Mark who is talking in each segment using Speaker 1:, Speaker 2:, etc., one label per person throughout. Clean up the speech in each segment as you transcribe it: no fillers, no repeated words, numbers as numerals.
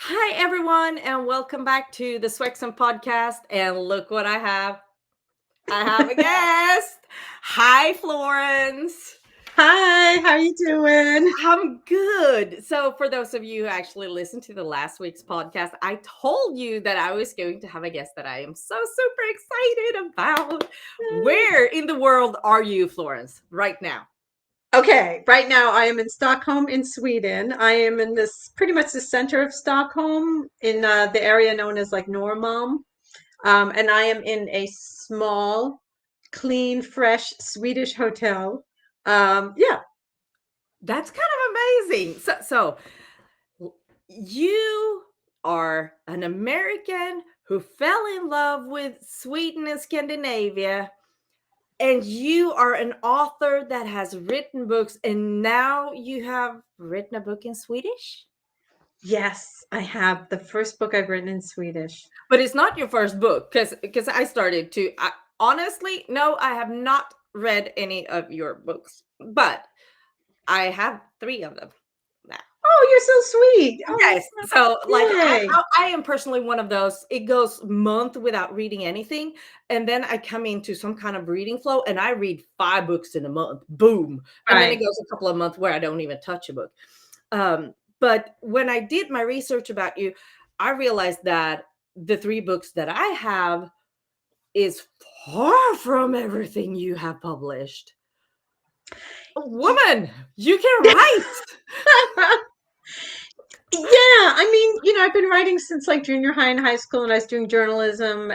Speaker 1: Hi, everyone, and welcome back to the Swexon podcast. And look what I have. I have a guest. Hi, Florence.
Speaker 2: Hi, how you doing?
Speaker 1: I'm good. So, for those of you who actually listened to the last week's podcast, I told you that I was going to have a guest that I am so super excited about. Where in the world are you, Florence, right now?
Speaker 2: Okay, right now I am in Stockholm in Sweden. I am in this pretty much the center of Stockholm in the area known as like Norrmalm. And I am in a small, clean, fresh Swedish hotel. Yeah,
Speaker 1: That's kind of amazing. So you are an American who fell in love with Sweden and Scandinavia, and you are an author that has written books, and now you have written a book in Swedish?
Speaker 2: yes, I have the first book I've written in Swedish.
Speaker 1: But it's not your first book because I started to honestly, no, I have not read any of your books, but I have 3 of them now.
Speaker 2: Oh, you're so sweet. Oh,
Speaker 1: Yes.
Speaker 2: that's
Speaker 1: So, like,
Speaker 2: yay.
Speaker 1: I am personally one of those. It goes month without reading anything, and then I come into some kind of reading flow, and I read 5 books in a month. Boom. And then it
Speaker 2: Right.
Speaker 1: goes a couple of months where I don't even touch a book. But when I did my research about you, I realized that the 3 books that I have is far from everything you have published. Woman, you can write.
Speaker 2: Yeah, I mean, I've been writing since like junior high and high school, and I was doing journalism.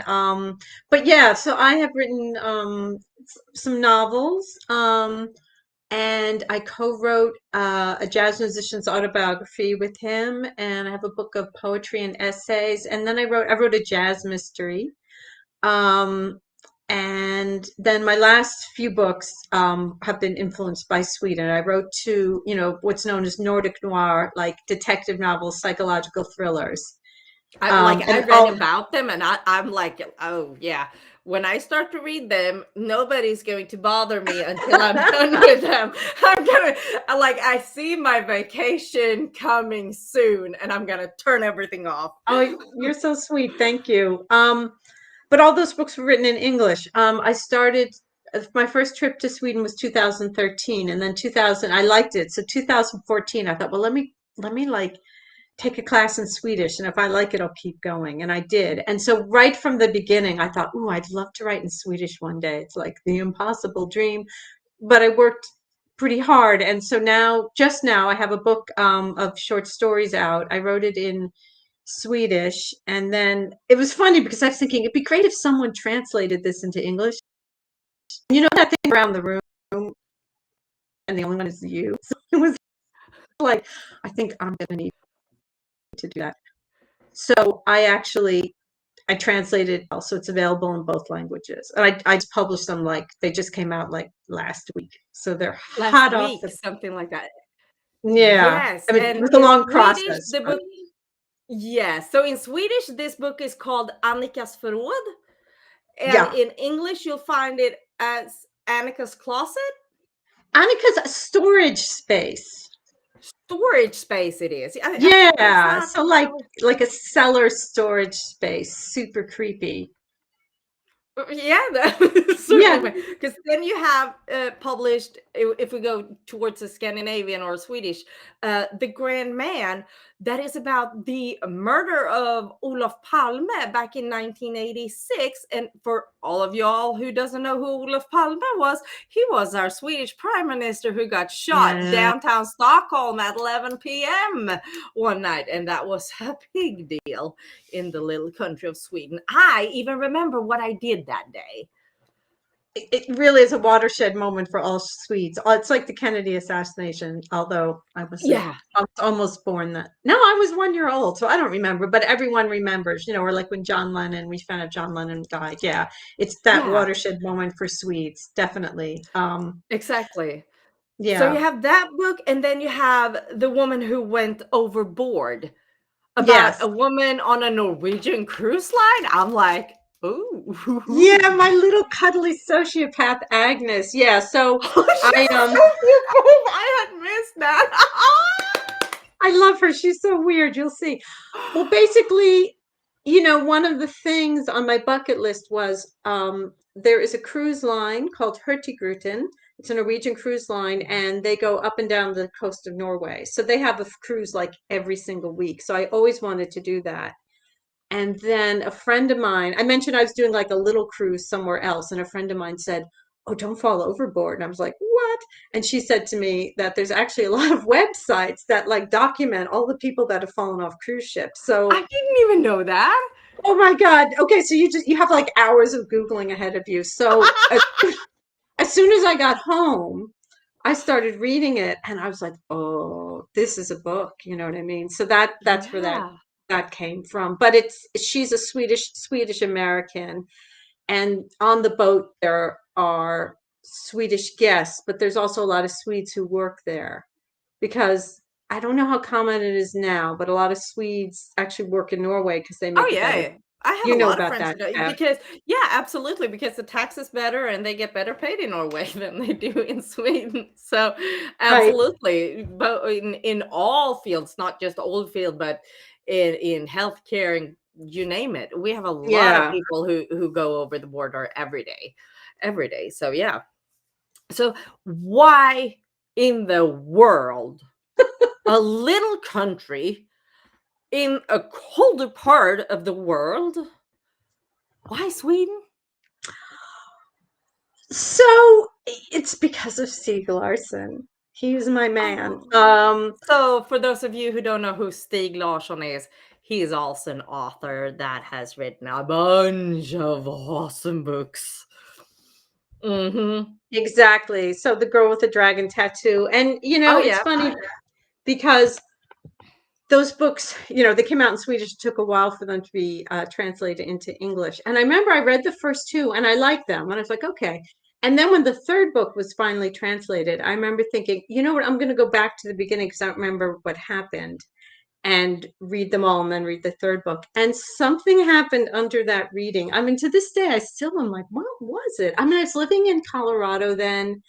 Speaker 2: But yeah, so I have written some novels, and I co-wrote a jazz musician's autobiography with him, and I have a book of poetry and essays, and then I wrote a jazz mystery. Um, and then my last few books have been influenced by Sweden. I wrote two, what's known as Nordic noir, like detective novels, psychological thrillers.
Speaker 1: I
Speaker 2: And
Speaker 1: read about them, and I'm like, oh yeah. When I start to read them, nobody's going to bother me until I'm done with them. I'm gonna I see my vacation coming soon, and I'm gonna turn everything off.
Speaker 2: oh, you're so sweet. Thank you. But all those books were written in English. I started my first trip to Sweden was 2013, and then 2000 I liked it. So 2014, I thought, well, let me like take a class in Swedish, and if I like it, I'll keep going. And I did. And so right from the beginning, I thought, oh, I'd love to write in Swedish one day. It's like the impossible dream. But I worked pretty hard. And so now, just now, I have a book of short stories out. I wrote it in Swedish. And then it was funny because I was thinking it'd be great if someone translated this into English. You know that thing around the room, and the only one is you. So it was like, I think I'm going to need to do that. So I translated it, so it's available in both languages. And I just published them, like they just came out like last week. So they're
Speaker 1: Last
Speaker 2: hot off
Speaker 1: week,
Speaker 2: the,
Speaker 1: something like that.
Speaker 2: yeah.
Speaker 1: Yes,
Speaker 2: I mean, it
Speaker 1: and
Speaker 2: was a
Speaker 1: in
Speaker 2: long
Speaker 1: Swedish,
Speaker 2: process,
Speaker 1: the
Speaker 2: but
Speaker 1: book. Yes, so in Swedish, this book is called Annikas Förråd, and
Speaker 2: yeah.
Speaker 1: in English, you'll find it as Annika's Closet.
Speaker 2: Annika's storage space.
Speaker 1: Storage space it is. It's
Speaker 2: Yeah.
Speaker 1: not
Speaker 2: So like a cellar storage space. Super creepy.
Speaker 1: yeah, that's
Speaker 2: Yeah.
Speaker 1: certainly because then you have published if we go towards the Scandinavian or Swedish, the Grand Man, that is about the murder of Olof Palme back in 1986. And for all of y'all who doesn't know who Olof Palme was, he was our Swedish prime minister who got shot
Speaker 2: Yeah.
Speaker 1: downtown Stockholm at 11 p.m. one night, and that was a big deal in the little country of Sweden. I even remember what I did that day.
Speaker 2: It really is a watershed moment for all Swedes. It's like the Kennedy assassination, although
Speaker 1: Yeah.
Speaker 2: I was almost born that. No, I was 1 year old, so I don't remember, but everyone remembers, or like when John Lennon, we found out John Lennon died. Yeah, it's that
Speaker 1: Yeah,
Speaker 2: watershed moment for Swedes, definitely.
Speaker 1: exactly. So you
Speaker 2: Yeah,
Speaker 1: have that book, and then you have The Woman Who Went Overboard, about
Speaker 2: yes.
Speaker 1: a woman on a Norwegian cruise line. I'm like, ooh.
Speaker 2: Yeah, my little cuddly sociopath Agnes. Yeah, so
Speaker 1: Oh, she's
Speaker 2: I
Speaker 1: so beautiful. I had missed that.
Speaker 2: I love her. She's so weird. You'll see. Well, basically, one of the things on my bucket list was there is a cruise line called Hurtigruten. It's a Norwegian cruise line, and they go up and down the coast of Norway. So they have a cruise like every single week. So I always wanted to do that. And then a friend of mine, I mentioned I was doing like a little cruise somewhere else, and a friend of mine said, "Oh, don't fall overboard." And I was like, "What?" And she said to me that there's actually a lot of websites that like document all the people that have fallen off cruise ships.
Speaker 1: I
Speaker 2: So,
Speaker 1: didn't even know that.
Speaker 2: oh my God. Okay, so you have like hours of Googling ahead of you. So as soon as I got home, I started reading it and I was like, "Oh, this is a book." You know what I mean? So that's where
Speaker 1: Yeah.
Speaker 2: that came from. But she's a Swedish American, and on the boat there are Swedish guests, but there's also a lot of Swedes who work there because I don't know how common it is now, but a lot of Swedes actually work in Norway because they
Speaker 1: Oh,
Speaker 2: make a better.
Speaker 1: yeah. I have
Speaker 2: You
Speaker 1: a
Speaker 2: know
Speaker 1: lot of
Speaker 2: about
Speaker 1: friends
Speaker 2: that,
Speaker 1: who do
Speaker 2: yeah.
Speaker 1: because yeah, absolutely, because the tax is better and they get better paid in Norway than they do in Sweden. So,
Speaker 2: Right.
Speaker 1: absolutely, but in all fields, not just old field, but in healthcare and you name it. We have a lot of
Speaker 2: Yeah.
Speaker 1: people who go over the border every day. So, yeah. So, why in the world a little country in a colder part of the world. Why Sweden?
Speaker 2: So it's because of Stieg Larsson. He's my man.
Speaker 1: Oh. So, for those of you who don't know who Stieg Larsson is, he is also an author that has written a bunch of awesome books. Mhm.
Speaker 2: Exactly. So the girl with the dragon tattoo. And
Speaker 1: Oh,
Speaker 2: it's
Speaker 1: yeah.
Speaker 2: funny because those books, they came out in Swedish. It took a while for them to be translated into English. And I remember I read the first two and I liked them. And I was like, okay. And then when the third book was finally translated, I remember thinking, you know what, I'm going to go back to the beginning because I don't remember what happened and read them all and then read the third book. And something happened under that reading. I mean, to this day, I still am like, what was it? I mean, I was living in Colorado then.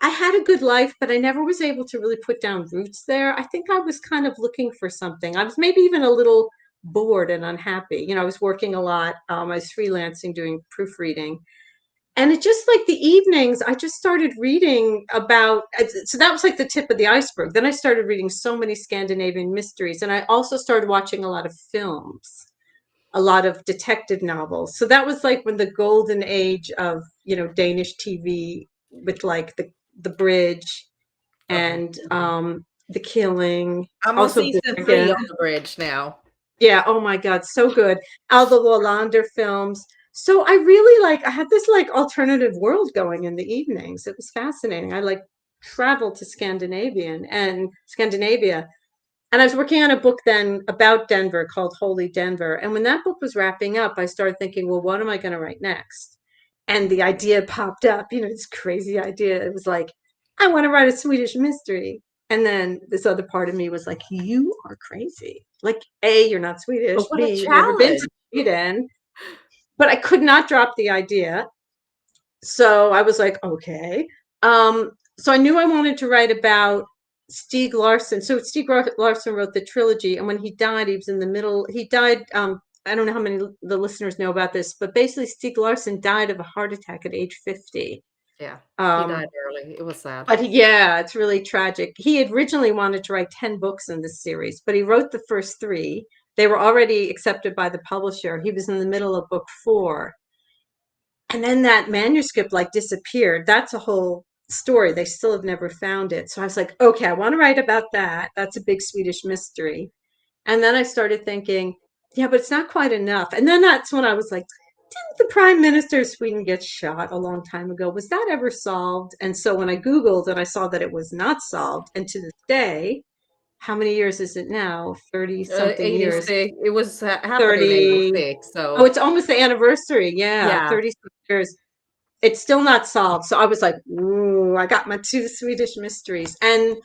Speaker 2: I had a good life, but I never was able to really put down roots there. I think I was kind of looking for something. I was maybe even a little bored and unhappy. I was working a lot. I was freelancing, doing proofreading. And it just like the evenings, I just started reading about, so that was like the tip of the iceberg. Then I started reading so many Scandinavian mysteries. And I also started watching a lot of films, a lot of detective novels. So that was like when the golden age of, Danish TV with like the bridge
Speaker 1: Okay.
Speaker 2: and the killing,
Speaker 1: I'm on
Speaker 2: also
Speaker 1: season 3
Speaker 2: Borgen.
Speaker 1: on the bridge now.
Speaker 2: Yeah, oh my God, so good. All the Wallander films. So I really I had this like alternative world going in the evenings. It was fascinating. I like traveled to Scandinavia. And I was working on a book then about Denver called Holy Denver. And when that book was wrapping up, I started thinking, well, what am I going to write next? And the idea popped up, this crazy idea. It was like, I want to write a Swedish mystery. And then this other part of me was like, you are crazy. Like, A, you're not Swedish.
Speaker 1: But what a
Speaker 2: B, you've never been to
Speaker 1: challenge.
Speaker 2: Sweden. But I could not drop the idea. So I was like, okay. So I knew I wanted to write about Stieg Larsson. So Larsson wrote the trilogy, and when he died, he was in the middle. He died. I don't know how many the listeners know about this, but basically, Stieg Larsson died of a heart attack at age 50.
Speaker 1: Yeah, he
Speaker 2: Um,
Speaker 1: died early. It was sad.
Speaker 2: but yeah, it's really tragic. He had originally wanted to write 10 books in this series, but he wrote the first three. They were already accepted by the publisher. He was in the middle of book four. And then that manuscript like disappeared. That's a whole story. They still have never found it. So I was like, okay, I want to write about that. That's a big Swedish mystery. And then I started thinking, yeah, but it's not quite enough. And then that's when I was like, didn't the prime minister of Sweden get shot a long time ago? Was that ever solved? And so when I Googled and I saw that it was not solved, and to this day, how many years is it now? 30 something years.
Speaker 1: 86. It was happened in
Speaker 2: 30.
Speaker 1: 86.
Speaker 2: Oh,
Speaker 1: So,
Speaker 2: it's almost the anniversary. Yeah,
Speaker 1: yeah.
Speaker 2: 30 years. It's still not solved. So I was like, ooh, I got my two Swedish mysteries. And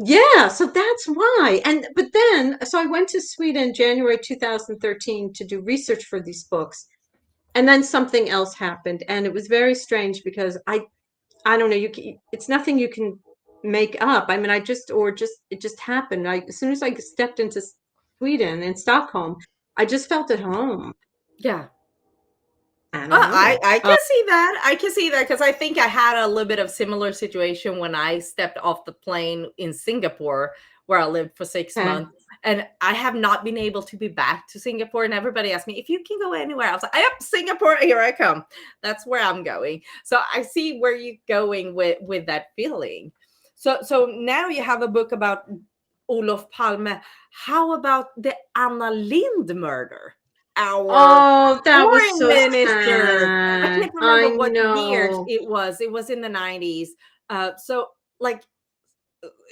Speaker 2: yeah, so that's why. But then, so I went to Sweden January 2013 to do research for these books. And then something else happened. And it was very strange because I don't know, it's nothing you can make up. I mean, it just happened. As soon as I stepped into Sweden and Stockholm, I just felt at home.
Speaker 1: Yeah.
Speaker 2: I don't know.
Speaker 1: I can see that. I can see that because I think I had a little bit of similar situation when I stepped off the plane in Singapore, where I lived for 6 months. And I have not been able to be back to Singapore. And everybody asked me if you can go anywhere. I was like, yep, Singapore, here I come. That's where I'm going. So I see where you're going with that feeling. So now you have a book about Olof Palme. How about the Anna Lindh murder? Our
Speaker 2: Oh, that was
Speaker 1: foreign
Speaker 2: so
Speaker 1: minister. I
Speaker 2: sad.
Speaker 1: can't remember
Speaker 2: I
Speaker 1: what years
Speaker 2: know.
Speaker 1: it was. It was in the 90s. So like,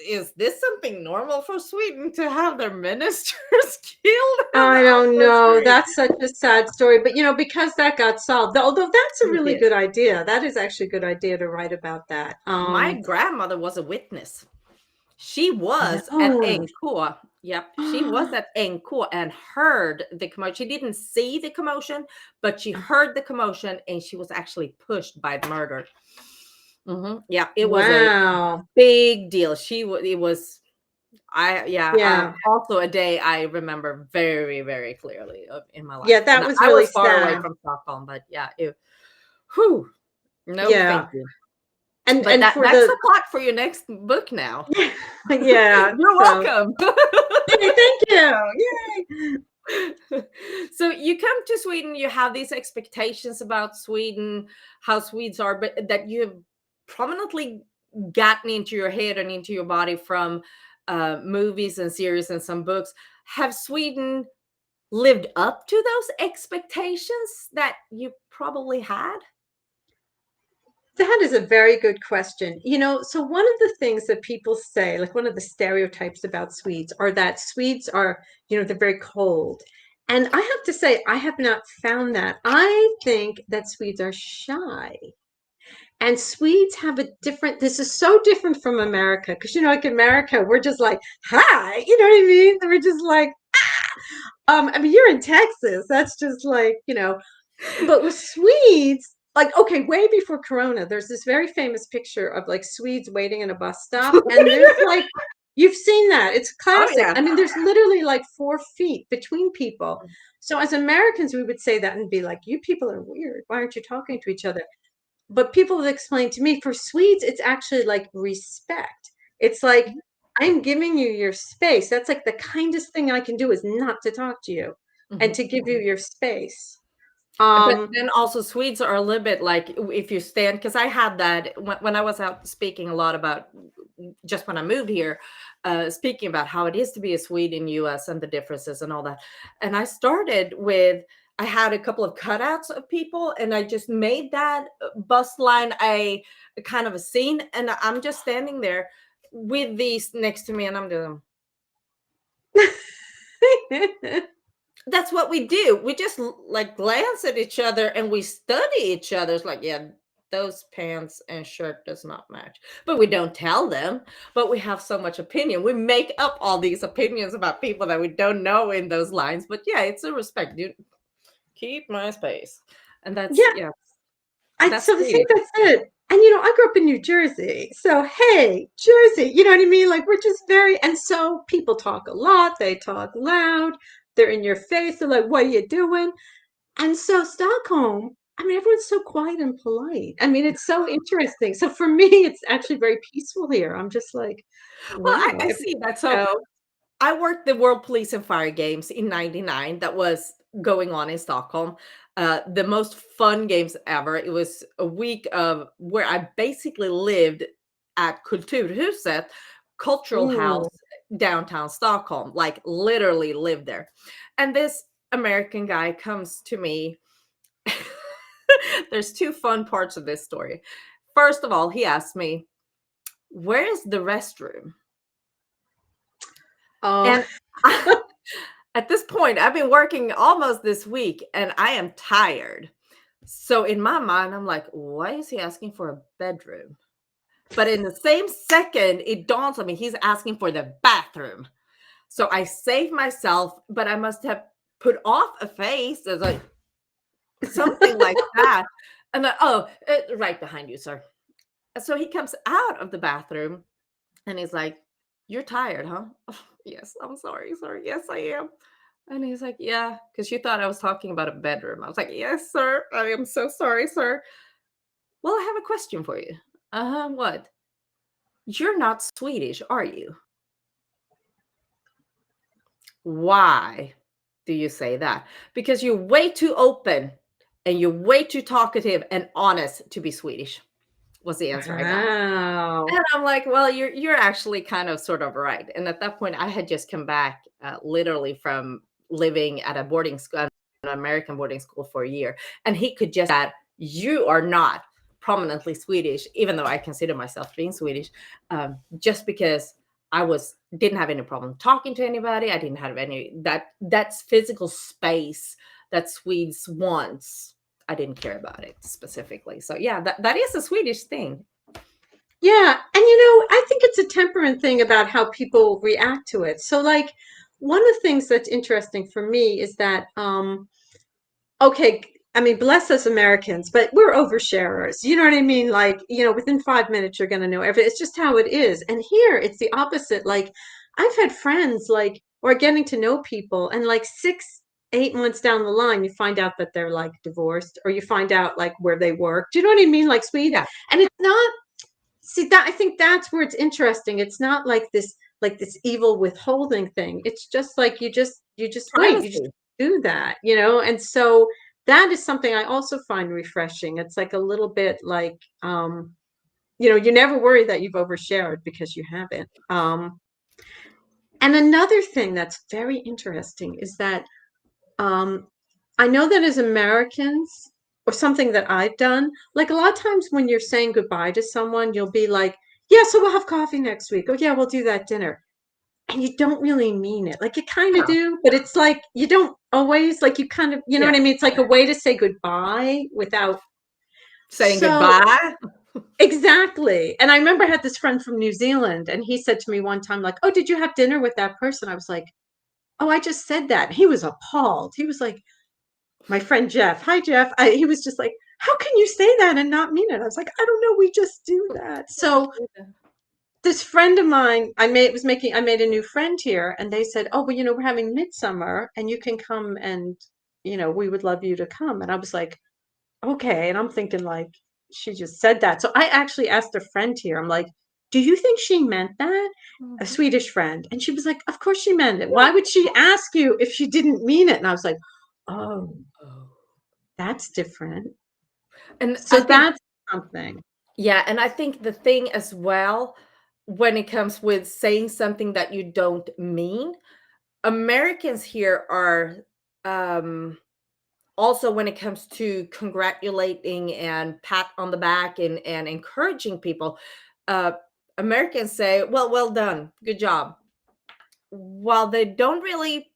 Speaker 1: is this something normal for Sweden to have their ministers killed on
Speaker 2: I don't
Speaker 1: the
Speaker 2: know.
Speaker 1: street?
Speaker 2: That's such a sad story. But because that got solved, although that's a
Speaker 1: It
Speaker 2: really
Speaker 1: did.
Speaker 2: good idea. That is actually a good idea to write about that.
Speaker 1: My grandmother was a witness. She was at
Speaker 2: No.
Speaker 1: NK. Yep, she was at NK and heard the commotion. She didn't see the commotion, but she heard the commotion and she was actually pushed by the murder. Yeah, it was a
Speaker 2: Wow.
Speaker 1: big deal. It was,
Speaker 2: Yeah.
Speaker 1: also a day I remember very, very clearly in my life.
Speaker 2: Yeah,
Speaker 1: And
Speaker 2: that was
Speaker 1: I
Speaker 2: really
Speaker 1: was far away
Speaker 2: sad.
Speaker 1: from Stockholm, but yeah, whew, no,
Speaker 2: Yeah.
Speaker 1: thank you. But
Speaker 2: And for
Speaker 1: that's
Speaker 2: the
Speaker 1: the plot for your next book now.
Speaker 2: yeah,
Speaker 1: You're
Speaker 2: so
Speaker 1: welcome.
Speaker 2: yay, thank you. Yay.
Speaker 1: So you come to Sweden, you have these expectations about Sweden, how Swedes are, but that you have prominently gotten into your head and into your body from movies and series and some books. Have Sweden lived up to those expectations that you probably had?
Speaker 2: That is a very good question. So one of the things that people say, like one of the stereotypes about Swedes are that Swedes are, they're very cold. And I have to say, I have not found that. I think that Swedes are shy. And Swedes have a different, this is so different from America. Because, like America, we're just like, hi, you know what I mean? We're just like, I mean, you're in Texas. That's just like, but with Swedes, like, okay, way before Corona, there's this very famous picture of like Swedes waiting in a bus stop. And there's like, you've seen that. It's
Speaker 1: Oh
Speaker 2: classic.
Speaker 1: yeah.
Speaker 2: I mean, there's literally like 4 feet between people. So as Americans, we would say that and be like, you people are weird. Why aren't you talking to each other? But people have explained to me for Swedes, it's actually like respect. It's like, I'm giving you your space. That's like the kindest thing I can do is not to talk to you and
Speaker 1: Mhm.
Speaker 2: to give you your space.
Speaker 1: But
Speaker 2: Um,
Speaker 1: then also Swedes are a little bit like, if you stand, because I had that when I was out speaking a lot about, just when I moved here, speaking about how it is to be a Swede in US and the differences and all that. And I started with, I had a couple of cutouts of people and I just made that bus line a kind of a scene. And I'm just standing there with these next to me and I'm doing, that's what we do. We just like glance at each other and we study each other. It's like, yeah, those pants and shirt does not match. But we don't tell them, but we have so much opinion. We make up all these opinions about people that we don't know in those lines. But yeah, it's a respect. You keep my space. And that's,
Speaker 2: yeah,
Speaker 1: yeah,
Speaker 2: I
Speaker 1: that's
Speaker 2: so the thing
Speaker 1: Swedish.
Speaker 2: that's it. And I grew up in New Jersey. So hey, Jersey, you know what I mean? Like we're just very and so people talk a lot, they talk loud, they're in your face, they're like, what are you doing? And so Stockholm, I mean, everyone's so quiet and polite. I mean, it's so interesting. So for me, it's actually very peaceful here. I'm just like,
Speaker 1: Well,
Speaker 2: wow.
Speaker 1: I see that.
Speaker 2: You
Speaker 1: So
Speaker 2: know,
Speaker 1: I worked the World Police and Fire Games in '99 that was going on in Stockholm. The most fun games ever. It was a week of where I basically lived at Kulturhuset, cultural house
Speaker 2: ooh,
Speaker 1: downtown Stockholm, like literally lived there. And this American guy comes to me. There's two fun parts of this story. First of all, he asked me, "Where is the restroom?"
Speaker 2: oh,
Speaker 1: And at this point, I've been working almost this week and I am tired. So in my mind, I'm like, why is he asking for a bedroom? But in the same second, it dawns on me, he's asking for the bathroom. So I save myself, but I must have put off a face as like something like that. And then, oh, right behind you, sir. So he comes out of the bathroom And he's like, "You're tired, huh?" "Yes, I'm sorry, sir. Yes, I am." And he's like, "Yeah, because you thought I was talking about a bedroom." I was like, "Yes, sir. I am so sorry, sir." "Well, I have a question for you." "Uh-huh, what?" "You're not Swedish, are you?" "Why do you say that?" "Because you're way too open and you're way too talkative and honest to be Swedish," was the answer I got.
Speaker 2: Wow.
Speaker 1: And I'm like, "Well, you're actually kind of sort of right." And at that point, I had just come back, literally from living at a boarding school, an American boarding school for a year, and he could just that you are not prominently Swedish, even though I consider myself being Swedish, just because I was didn't have any problem talking to anybody. I didn't have any that's physical space that Swedes wants. I didn't care about it specifically. So yeah, that is a Swedish thing.
Speaker 2: Yeah, and I think it's a temperament thing about how people react to it. So like one of the things that's interesting for me is that okay, I mean, bless us Americans, but we're oversharers. You know what I mean? Like, within 5 minutes you're gonna know everything. It's just how it is. And here it's the opposite. Like I've had friends like or getting to know people and like 6, 8 months down the line you find out that they're like divorced or you find out like where they work. Do you know what I mean? Like sweet.
Speaker 1: Yeah,
Speaker 2: And it's not see that I think that's where it's interesting. It's not like this evil withholding thing. It's just like you just wait, you just
Speaker 1: privacy.
Speaker 2: do that. And so that is something I also find refreshing. It's like a little bit like you never worry that you've overshared because you haven't. And another thing that's very interesting is that um I know that as Americans, or something that I've done, like a lot of times when you're saying goodbye to someone, you'll be like, yeah, so we'll have coffee next week. Oh, yeah, we'll do that dinner. And you don't really mean it. Like you kind of
Speaker 1: No.
Speaker 2: do, but it's like you don't always, like you kind of, you know what
Speaker 1: Yeah.
Speaker 2: I mean? It's like a way to say goodbye without.
Speaker 1: Saying
Speaker 2: So,
Speaker 1: goodbye.
Speaker 2: exactly. And I remember I had this friend from New Zealand, and he said to me one time, like, oh, did you have dinner with that person? I was like, oh, I just said that. He was appalled. He was like, my friend Jeff. Hi, Jeff. He was just like, how can you say that and not mean it? I was like, I don't know. We just do that. So this friend of mine, I made a new friend here, and they said, oh, well, we're having MidSummer, and you can come, and we would love you to come. And I was like, okay. And I'm thinking like, she just said that. So I actually asked a friend here. I'm like, do you think she meant that? A
Speaker 1: Mhm.
Speaker 2: Swedish friend, and she was like, of course she meant it. Why would she ask you if she didn't mean it? And I was like, oh,
Speaker 1: Oh.
Speaker 2: that's different.
Speaker 1: And I
Speaker 2: So
Speaker 1: think,
Speaker 2: that's something.
Speaker 1: yeah, and I think the thing as well, when it comes with saying something that you don't mean, Americans here are um also when it comes to congratulating and pat on the back and encouraging people, uh Americans say, well done, good job. While they don't really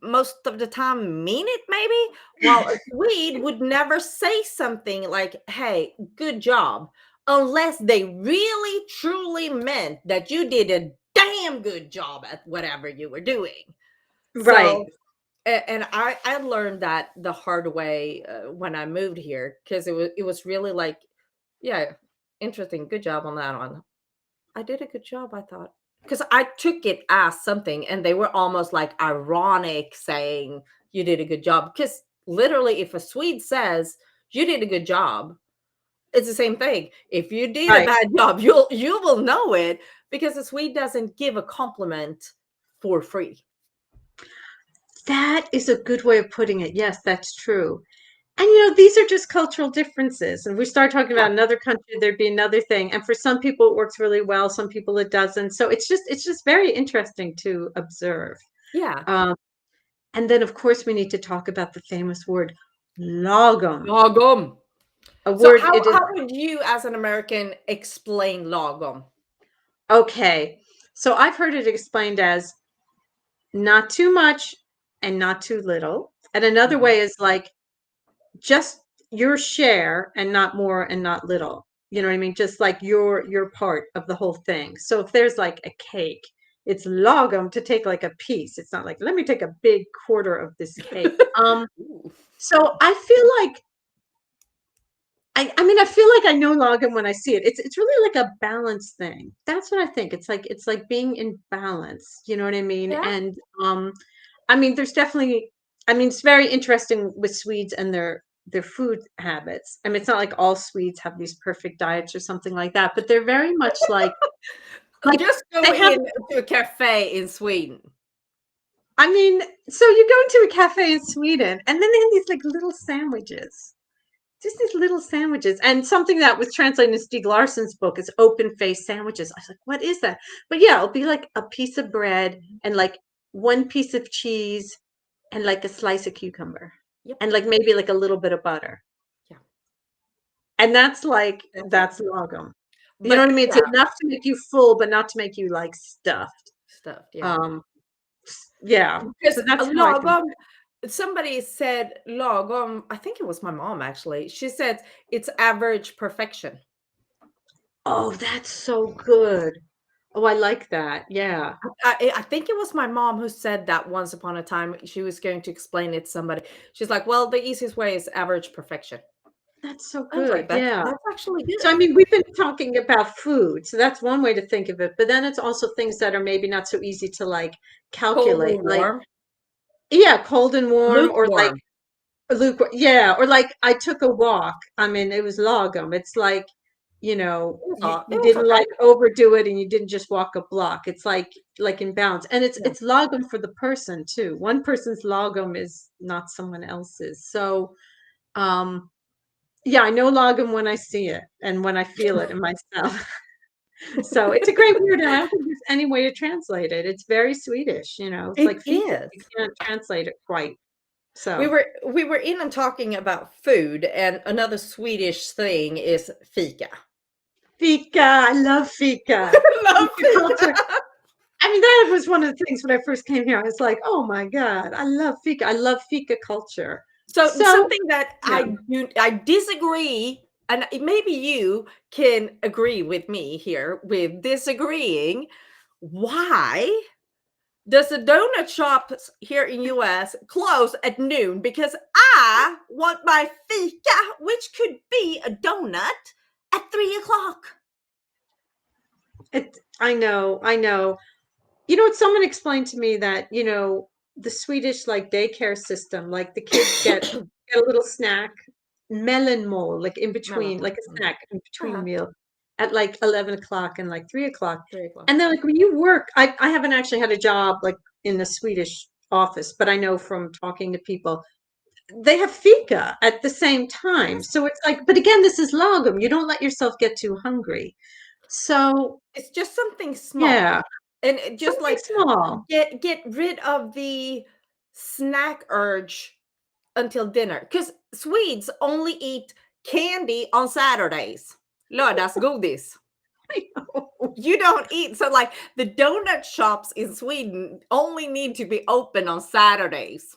Speaker 1: most of the time mean it maybe, while a Swede would never say something like, "Hey, good job," unless they really truly meant that you did a damn good job at whatever you were doing.
Speaker 2: Right.
Speaker 1: So, and I learned that the hard way, when I moved here because it was really like, "Yeah, interesting, good job on that one." I did a good job, I thought, because I took it as something, and they were almost like ironic saying, "You did a good job." Because literally, if a Swede says, "You did a good job," it's the same thing. If you did a
Speaker 2: Right.
Speaker 1: bad job, you will know it because a Swede doesn't give a compliment for free.
Speaker 2: That is a good way of putting it. Yes, that's true. And these are just cultural differences. And we start talking
Speaker 1: Yeah,
Speaker 2: about another country, there'd be another thing. And for some people it works really well, some people it doesn't. So it's just very interesting to observe.
Speaker 1: yeah.
Speaker 2: Um, and then of course we need to talk about the famous word lagom.
Speaker 1: Lagom.
Speaker 2: A
Speaker 1: So
Speaker 2: word
Speaker 1: how
Speaker 2: it is
Speaker 1: how would you as an American explain lagom?
Speaker 2: okay. So I've heard it explained as not too much and not too little. And another
Speaker 1: Mhm.
Speaker 2: way is like just your share and not more and not little. You know what I mean? Just like your part of the whole thing. So if there's like a cake, it's lagom to take like a piece. It's not like let me take a big quarter of this cake.
Speaker 1: Ooh.
Speaker 2: So I feel like I mean, I feel like I know Lagom when I see it. It's really like a balance thing. That's what I think. It's like being in balance. You know what I mean?
Speaker 1: Yeah.
Speaker 2: And I mean, there's definitely. I mean, it's very interesting with Swedes and their food habits. I mean, it's not like all Swedes have these perfect diets or something like that, but they're very much like
Speaker 1: Just go
Speaker 2: they have.
Speaker 1: in to a cafe in Sweden.
Speaker 2: I mean, so you go into a cafe in Sweden, and then they have these like little sandwiches. Just these little sandwiches. And something that was translated in Stieg Larsson's book is open face sandwiches. I was like, what is that? But yeah, it'll be like a piece of bread and like one piece of cheese and like a slice of cucumber
Speaker 1: Yep.
Speaker 2: and like maybe like a little bit of butter.
Speaker 1: Yeah.
Speaker 2: And that's like,
Speaker 1: That's it.
Speaker 2: that's Lagom. You know
Speaker 1: But
Speaker 2: what I mean? It's
Speaker 1: yeah,
Speaker 2: enough to make you full, but not to make you like stuffed.
Speaker 1: stuff. Yeah.
Speaker 2: Um, yeah.
Speaker 1: Because
Speaker 2: So that's how I think.
Speaker 1: lagom, somebody said lagom, I think it was my mom actually. She said it's average perfection.
Speaker 2: Oh, that's so good. Oh, I like that. Yeah.
Speaker 1: I think it was my mom who said that once upon a time. She was going to explain it to somebody. She's like, well, the easiest way is average perfection.
Speaker 2: That's so
Speaker 1: I was
Speaker 2: good.
Speaker 1: like,
Speaker 2: Yeah.
Speaker 1: that's actually
Speaker 2: So, I
Speaker 1: good.
Speaker 2: mean, we've been talking about food, so that's one way to think of it. But then it's also things that are maybe not so easy to like
Speaker 1: Cold
Speaker 2: calculate,
Speaker 1: or
Speaker 2: like
Speaker 1: warm.
Speaker 2: yeah, cold and warm, or like
Speaker 1: Lukewarm.
Speaker 2: lukewarm. Yeah, or like I took a walk. I mean, it was lagom. It's like,
Speaker 1: It
Speaker 2: you
Speaker 1: was
Speaker 2: didn't
Speaker 1: okay.
Speaker 2: like overdo it, and you didn't just walk a block. It's like in balance, and
Speaker 1: Yeah.
Speaker 2: it's lagom for the person too. One person's lagom is not someone else's. So, um, yeah, I know lagom when I see it and when I feel it in myself. So it's a great word, and I don't think there's any way to translate it. It's very Swedish, It's
Speaker 1: It
Speaker 2: like fika.
Speaker 1: is.
Speaker 2: You can't translate it quite.
Speaker 1: We
Speaker 2: So,
Speaker 1: were we were in and talking about food, and another Swedish thing is fika.
Speaker 2: fika, I love fika.
Speaker 1: Love
Speaker 2: Fika culture.
Speaker 1: fika.
Speaker 2: I mean, that was one of the things when I first came here. I was like, oh my God, I love fika. I love fika culture.
Speaker 1: So
Speaker 2: So,
Speaker 1: something that
Speaker 2: yeah,
Speaker 1: I disagree, and maybe you can agree with me here with disagreeing. Why does the donut shops here in US close at noon? Because I want my fika, which could be a donut, at 3 o'clock.
Speaker 2: I know, I know. What someone explained to me that, the Swedish like daycare system, like the kids get a little snack, melonmål, like in between,
Speaker 1: Melon.
Speaker 2: like a snack in between
Speaker 1: Uh-huh.
Speaker 2: meal at like 11 o'clock and like 3 o'clock.
Speaker 1: 3 o'clock.
Speaker 2: And then like when you work, I haven't actually had a job like in the Swedish office, but I know from talking to people, they have fika at the same time.
Speaker 1: Yes.
Speaker 2: So it's like, but again, this is lagom. You don't let yourself get too hungry. So
Speaker 1: It's just something small.
Speaker 2: yeah,
Speaker 1: And just
Speaker 2: something
Speaker 1: like
Speaker 2: small.
Speaker 1: get rid of the snack urge until dinner. Because Swedes only eat candy on Saturdays. Lördagsgodis.
Speaker 2: I know.
Speaker 1: You don't eat. So like the donut shops in Sweden only need to be open on Saturdays.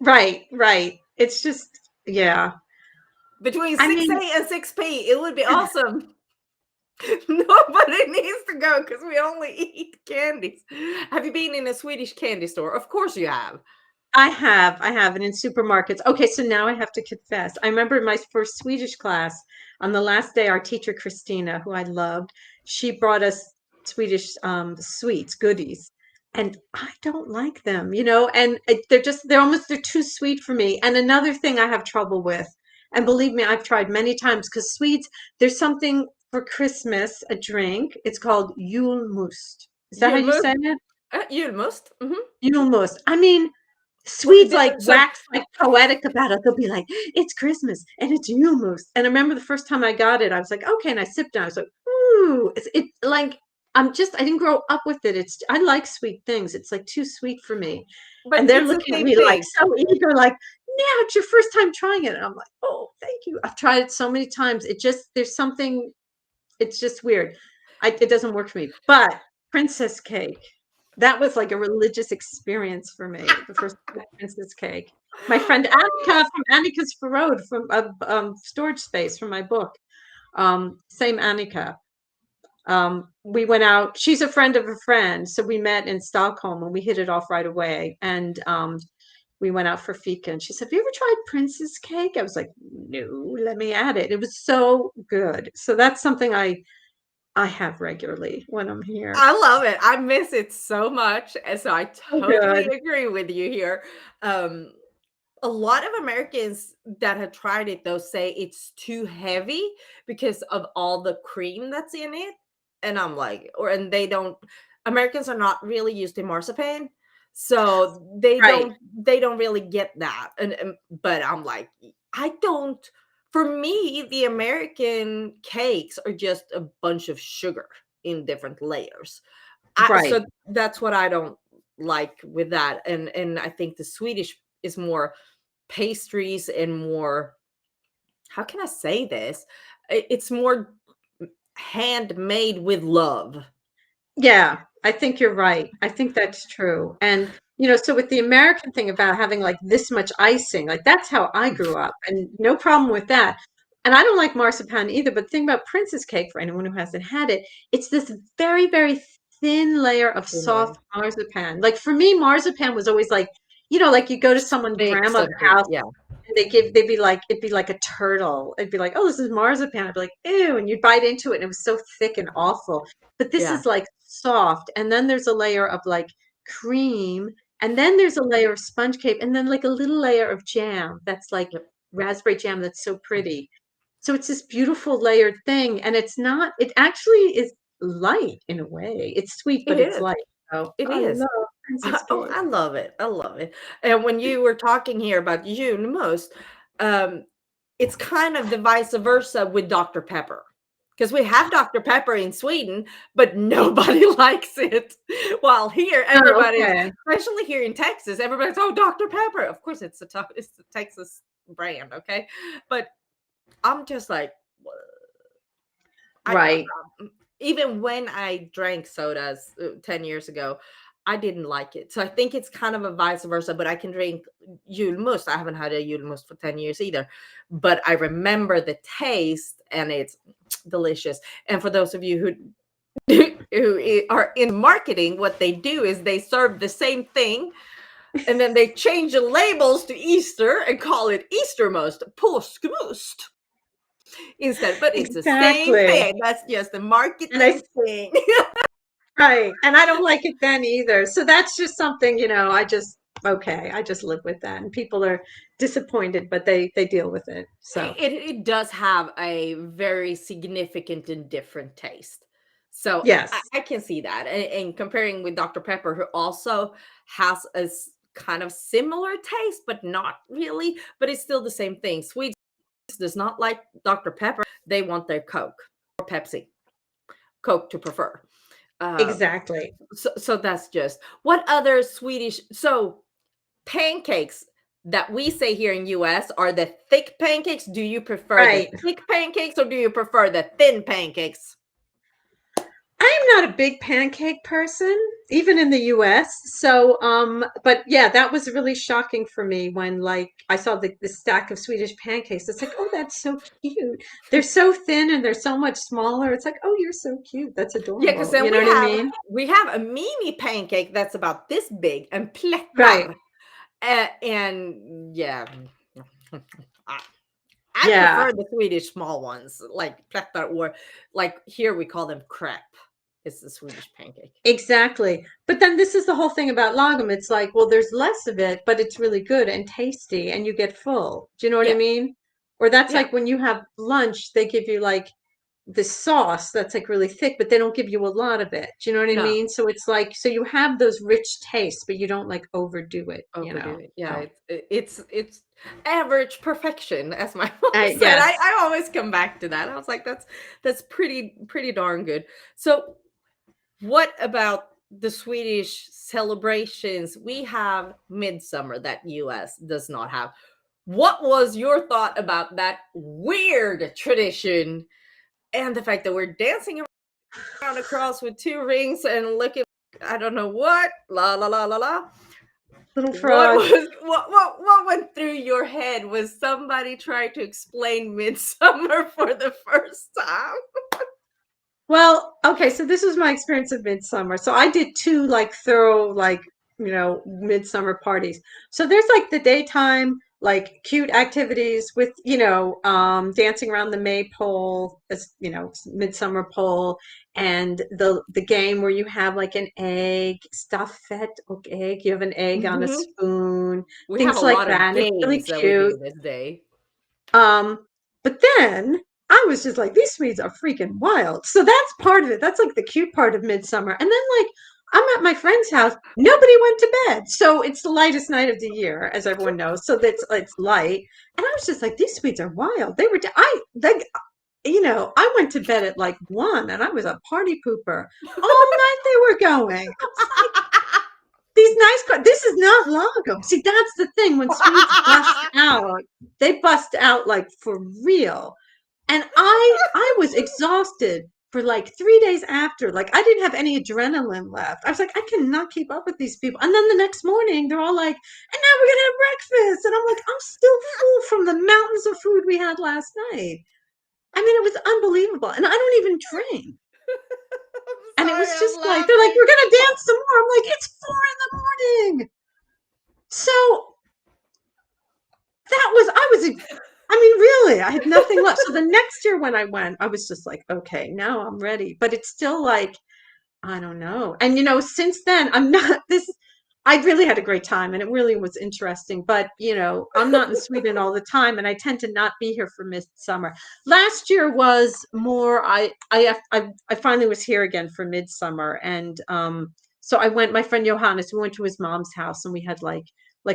Speaker 2: Right, right. It's just, yeah.
Speaker 1: Between
Speaker 2: I
Speaker 1: 6
Speaker 2: mean,
Speaker 1: a and 6 p. It would be awesome. Nobody needs to go because we only eat candies. Have you been in a Swedish candy store? Of course you have.
Speaker 2: I have, and in supermarkets. Okay, so now I have to confess. I remember in my first Swedish class, on the last day, our teacher, Christina, who I loved, she brought us Swedish sweets, goodies. And I don't like them, and they're too sweet for me. And another thing I have trouble with, and believe me, I've tried many times because Swedes, there's something for Christmas, a drink. It's called julmust. Is that how you
Speaker 1: Julmust.
Speaker 2: say it?
Speaker 1: Julmust.
Speaker 2: Julmust. I mean,
Speaker 1: Well,
Speaker 2: Swedes like
Speaker 1: so
Speaker 2: wax like poetic about it. They'll be like, "It's Christmas and it's Yulmust." And I remember the first time I got it, I was like, "Okay," and I sipped it. I was like, "Ooh, it like I didn't grow up with it. I like sweet things. It's like too sweet for me."
Speaker 1: but
Speaker 2: And they're
Speaker 1: it's the
Speaker 2: looking at
Speaker 1: same
Speaker 2: me like
Speaker 1: thing.
Speaker 2: so eager, like, "Yeah, it's your first time trying it." And I'm like, "Oh, thank you. I've tried it so many times. There's something. It's just weird. It doesn't work for me." But princess cake. That was like a religious experience for me, the first princess cake. My friend Annika from Annika's Förråd from Storage Space from my book. Same Annika. We went out. She's a friend of a friend, so we met in Stockholm and we hit it off right away. And we went out for fika, and she said, "Have you ever tried Prince's cake?" I was like, "No, let me add it." It was so good. So that's something I have regularly when I'm here.
Speaker 1: I love it. I miss it so much, and so I
Speaker 2: So
Speaker 1: totally
Speaker 2: good.
Speaker 1: agree with you here. Um, a lot of Americans that have tried it though say it's too heavy because of all the cream that's in it, and I'm like, or and they don't. Americans are not really used to marzipan, so
Speaker 2: Right.
Speaker 1: they don't really get that. And but I'm like, I don't. For me, the American cakes are just a bunch of sugar in different layers.
Speaker 2: Right.
Speaker 1: So that's what I don't like with that. And I think the Swedish is more pastries and more, how can I say this? It's more handmade with love.
Speaker 2: Yeah, I think you're right. I think that's true. And, so with the American thing about having like this much icing, like that's how I grew up, and no problem with that. And I don't like marzipan either, but the thing about Princess cake, for anyone who hasn't had it, it's this very, very thin layer of soft
Speaker 1: Thinner,
Speaker 2: marzipan. Like for me, marzipan was always like, like you go to someone's
Speaker 1: thick
Speaker 2: grandmother's
Speaker 1: something.
Speaker 2: house
Speaker 1: Yeah.
Speaker 2: and they'd be like, it'd be like a turtle. It'd be like, oh, this is marzipan. I'd be like, ew, and you'd bite into it and it was so thick and awful. But this
Speaker 1: Yeah.
Speaker 2: is like soft, and then there's a layer of like cream, and then there's a layer of sponge cake, and then like a little layer of jam that's like
Speaker 1: Yep.
Speaker 2: raspberry jam that's so pretty. So it's this beautiful layered thing, and it actually is light in a way. It's sweet,
Speaker 1: It
Speaker 2: but it's
Speaker 1: is.
Speaker 2: light. So
Speaker 1: It
Speaker 2: I
Speaker 1: is.
Speaker 2: love Princess
Speaker 1: Oh,
Speaker 2: cake.
Speaker 1: I love it. I love it. And when you were talking here about julmust, um, it's kind of the vice versa with Dr. Pepper. Because we have Dr. Pepper in Sweden, but nobody likes it. While here,
Speaker 2: Oh,
Speaker 1: everybody's,
Speaker 2: okay.
Speaker 1: especially here in Texas, everybody's, oh, Dr. Pepper. Of course, it's the Texas brand, okay? But I'm just like, I
Speaker 2: Right.
Speaker 1: even when I drank sodas 10 years ago, I didn't like it. So I think it's kind of a vice versa, but I can drink julmust. I haven't had a julmust for 10 years either, but I remember the taste and it's delicious. And for those of you who are in marketing, what they do is they serve the same thing and then they change the labels to Easter and call it Eastermust, påskmust instead, but it's the same
Speaker 2: Exactly.
Speaker 1: thing. That's just a
Speaker 2: And I
Speaker 1: marketing thing.
Speaker 2: Right. And I don't like it then either. So that's just something, okay, I just live with that. And people are disappointed, but they deal with it. So,
Speaker 1: It does have a very significant and different taste. So
Speaker 2: yes.
Speaker 1: I can see that. And comparing with Dr. Pepper, who also has a kind of similar taste, but not really, but it's still the same thing. Swedes does not like Dr. Pepper. They want their Coke or Pepsi, Coke to prefer. Uh,
Speaker 2: Exactly.
Speaker 1: so that's just what other Swedish, so pancakes that we say here in US are the thick pancakes. Do you prefer the
Speaker 2: Right.
Speaker 1: thick pancakes or do you prefer the thin pancakes?
Speaker 2: I am not a big pancake person, even in the US. So, but yeah, that was really shocking for me when like I saw the stack of Swedish pancakes. It's like, oh, that's so cute. They're so thin and they're so much smaller. It's like, oh, you're so cute. That's
Speaker 1: Yeah, because
Speaker 2: adorable.
Speaker 1: then
Speaker 2: You know what I mean?
Speaker 1: we have a mini pancake that's about this big and
Speaker 2: Right.
Speaker 1: plättar. And yeah, I, I
Speaker 2: Yeah.
Speaker 1: prefer the Swedish small ones like plättar, or like here we call them crepe. It's the Swedish pancake.
Speaker 2: Exactly. But then this is the whole thing about lagom. It's like, well, there's less of it, but it's really good and tasty and you get full. Do you know what I
Speaker 1: Yeah,
Speaker 2: mean? Or that's
Speaker 1: yeah,
Speaker 2: like when you have lunch, they give you like this sauce that's like really thick, but they don't give you a lot of it. Do you know what I
Speaker 1: no.
Speaker 2: mean? So it's like, so you have those rich tastes, but you don't like overdo it.
Speaker 1: Overdo it. Yeah,
Speaker 2: So
Speaker 1: it's average perfection, as my mom said.
Speaker 2: yes.
Speaker 1: I always come back to that. I was like, that's pretty darn good. So, what about the Swedish celebrations? We have midsummer that US does not have. What was your thought about that weird tradition and the fact that we're dancing around a cross with two rings and looking, I don't know what, la la la la la.
Speaker 2: Little
Speaker 1: What
Speaker 2: frog.
Speaker 1: was what went through your head? Was somebody trying to explain midsummer for the first time?
Speaker 2: Well, okay, so this was my experience of midsummer. So I did two like thorough like midsummer parties. So there's like the daytime, like cute activities with, dancing around the maypole, midsummer pole, and the game where you have like an egg, stafette och egg, you have an egg on a
Speaker 1: Mhm.
Speaker 2: spoon,
Speaker 1: We have a
Speaker 2: things like
Speaker 1: lot of
Speaker 2: that. And it's really
Speaker 1: games that we
Speaker 2: cute.
Speaker 1: do this day.
Speaker 2: But then I was just like, these Swedes are freaking wild. So that's part of it. That's like the cute part of midsummer. And then like I'm at my friend's house. Nobody went to bed. So it's the lightest night of the year, as everyone knows. So that's it's light. And I was just like, these Swedes are wild. They were I went to bed at like 1 and I was a party pooper. All night they were going. I was like, these this is not Lagom. See, that's the thing. When Swedes bust out, they bust out like for real. And I was exhausted for like 3 days after. Like I didn't have any adrenaline left. I was like, I cannot keep up with these people. And then the next morning, they're all like, and now we're gonna have breakfast. And I'm like, I'm still full from the mountains of food we had last night. I mean, it was unbelievable. And I don't even drink.
Speaker 1: I'm
Speaker 2: And it
Speaker 1: sorry,
Speaker 2: was
Speaker 1: I'm
Speaker 2: just like, they're like,
Speaker 1: laughing.
Speaker 2: we're gonna dance some more. I'm like, it's 4 in the morning. So I was, I mean, really, I had nothing left. So the next year when I went, I was just like, okay, now I'm ready. But it's still like, I don't know. And, since then, I'm not this. I really had a great time and it really was interesting. But, I'm not in Sweden all the time and I tend to not be here for midsummer. Last year was more, I finally was here again for midsummer. And so I went, my friend Johannes, we went to his mom's house and we had like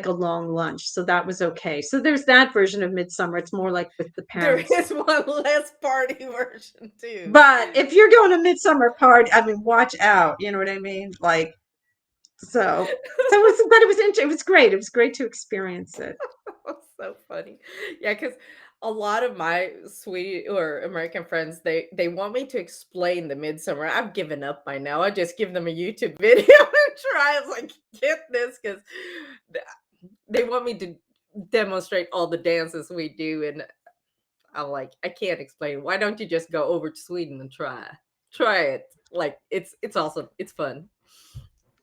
Speaker 2: a long lunch. So that was okay. So there's that version of midsummer. It's more like with the
Speaker 1: There
Speaker 2: parents.
Speaker 1: is one less party version too.
Speaker 2: But if you're going to midsummer party, I mean, watch out. You know what I mean? Like, but it was great. It was great to experience it.
Speaker 1: So funny. Yeah, because a lot of my Swedish or American friends, they want me to explain the midsummer. I've given up by now. I just give them a YouTube video and try. It's like, get this, because they want me to demonstrate all the dances we do, and I'm like, I can't explain. Why don't you just go over to Sweden and try it? Like it's awesome. It's fun.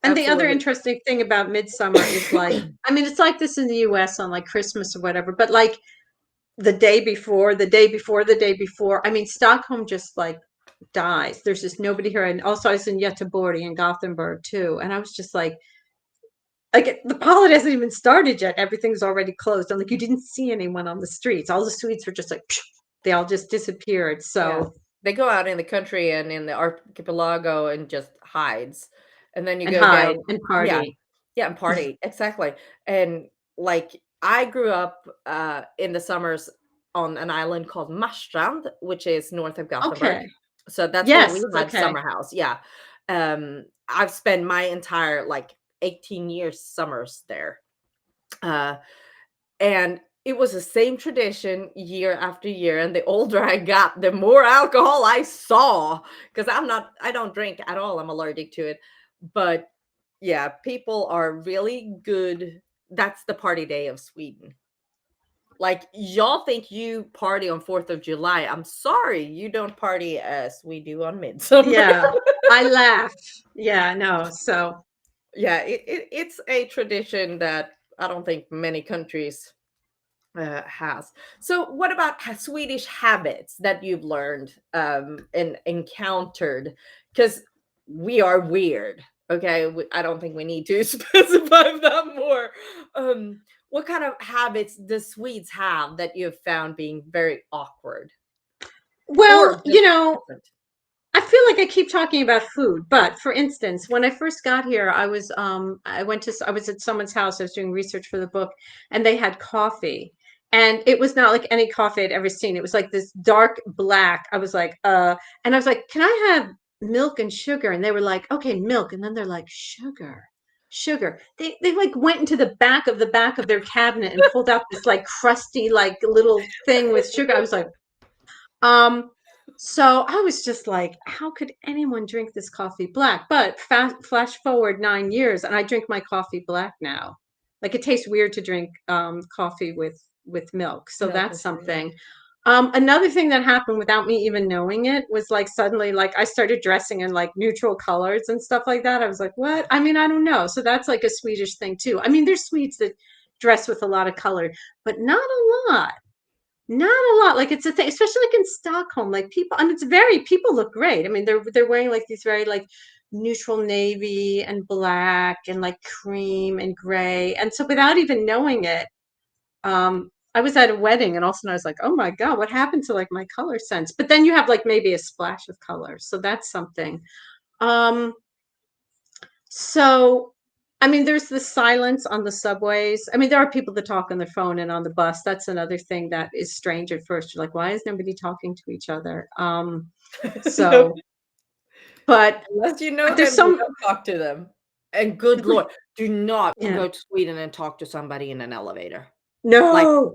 Speaker 2: And the other
Speaker 1: Absolutely.
Speaker 2: interesting thing about midsummer is like, I mean, it's like this in the US on like Christmas or whatever, but like the day before, the day before, the day before, I mean, Stockholm just like dies. There's just nobody here. And also I was in Göteborg and Gothenburg too. And I was just like the holiday hasn't even started yet. Everything's already closed. And like you didn't see anyone on the streets. All the Swedes were just like, phew, they all just disappeared.
Speaker 1: Yeah.
Speaker 2: So,
Speaker 1: They go out in the country and in the archipelago and just hides. And then you
Speaker 2: and
Speaker 1: go
Speaker 2: hide
Speaker 1: down.
Speaker 2: and
Speaker 1: Yeah.
Speaker 2: party.
Speaker 1: Yeah, and party. Exactly. And like I grew up in the summers on an island called Marstrand, which is north of Gothenburg.
Speaker 2: Okay.
Speaker 1: So that's where we
Speaker 2: Yes.
Speaker 1: had
Speaker 2: Okay.
Speaker 1: summer house. Yeah. I've spent my entire like 18 years summers there. Uh and it was the same tradition year after year, and the older I got, the more alcohol I saw, because I don't drink at all. I'm allergic to it. But yeah, people are really good. That's the party day of Sweden. Like y'all think you party on 4th of July. I'm sorry, you don't party as we do on Midsummer.
Speaker 2: Yeah. I laugh. Yeah, no. So,
Speaker 1: Yeah, it's a tradition that I don't think many countries has. So, what about Swedish habits that you've learned and encountered? Because we are weird. Okay, I don't think we need to specify that more. What kind of habits the Swedes have that you've found being very awkward or
Speaker 2: well,
Speaker 1: just different?
Speaker 2: I feel like I keep talking about food, but for instance, when I first got here, I was at someone's house, I was doing research for the book, and they had coffee. And it was not like any coffee I'd ever seen. It was like this dark black. I was like, and I was like, can I have milk and sugar? And they were like, okay, milk. And then they're like, sugar, sugar. They like went into the back of their cabinet and pulled out this like crusty, like little thing with sugar. I was like, um, so I was just like, how could anyone drink this coffee black? But flash forward 9 years, and I drink my coffee black now. Like it tastes weird to drink coffee with milk, so
Speaker 1: Milk
Speaker 2: that's
Speaker 1: and sugar, yeah.
Speaker 2: something. Another thing that happened without me even knowing it was like suddenly like I started dressing in like neutral colors and stuff like that. I was like, what? I mean, I don't know. So that's like a Swedish thing too. I mean, there's Swedes that dress with a lot of color, but not a lot. Not a lot. Like it's a thing, especially like in Stockholm. Like people, and it's very people look great. I mean, they're wearing like these very like neutral navy and black and like cream and gray. And so without even knowing it, I was at a wedding and all of a sudden I was like, oh my God, what happened to like my color sense? But then you have like maybe a splash of color. So that's something. Um, so I mean, there's the silence on the subways. I mean, there are people that talk on their phone and on the bus. That's another thing that is strange at first. You're like, why is nobody talking to each other?
Speaker 1: No,
Speaker 2: So, but
Speaker 1: unless you know
Speaker 2: there's
Speaker 1: them, you
Speaker 2: some,
Speaker 1: don't talk to them. And good Lord, do not
Speaker 2: yeah,
Speaker 1: go to Sweden and talk to somebody in an elevator. Like,
Speaker 2: no,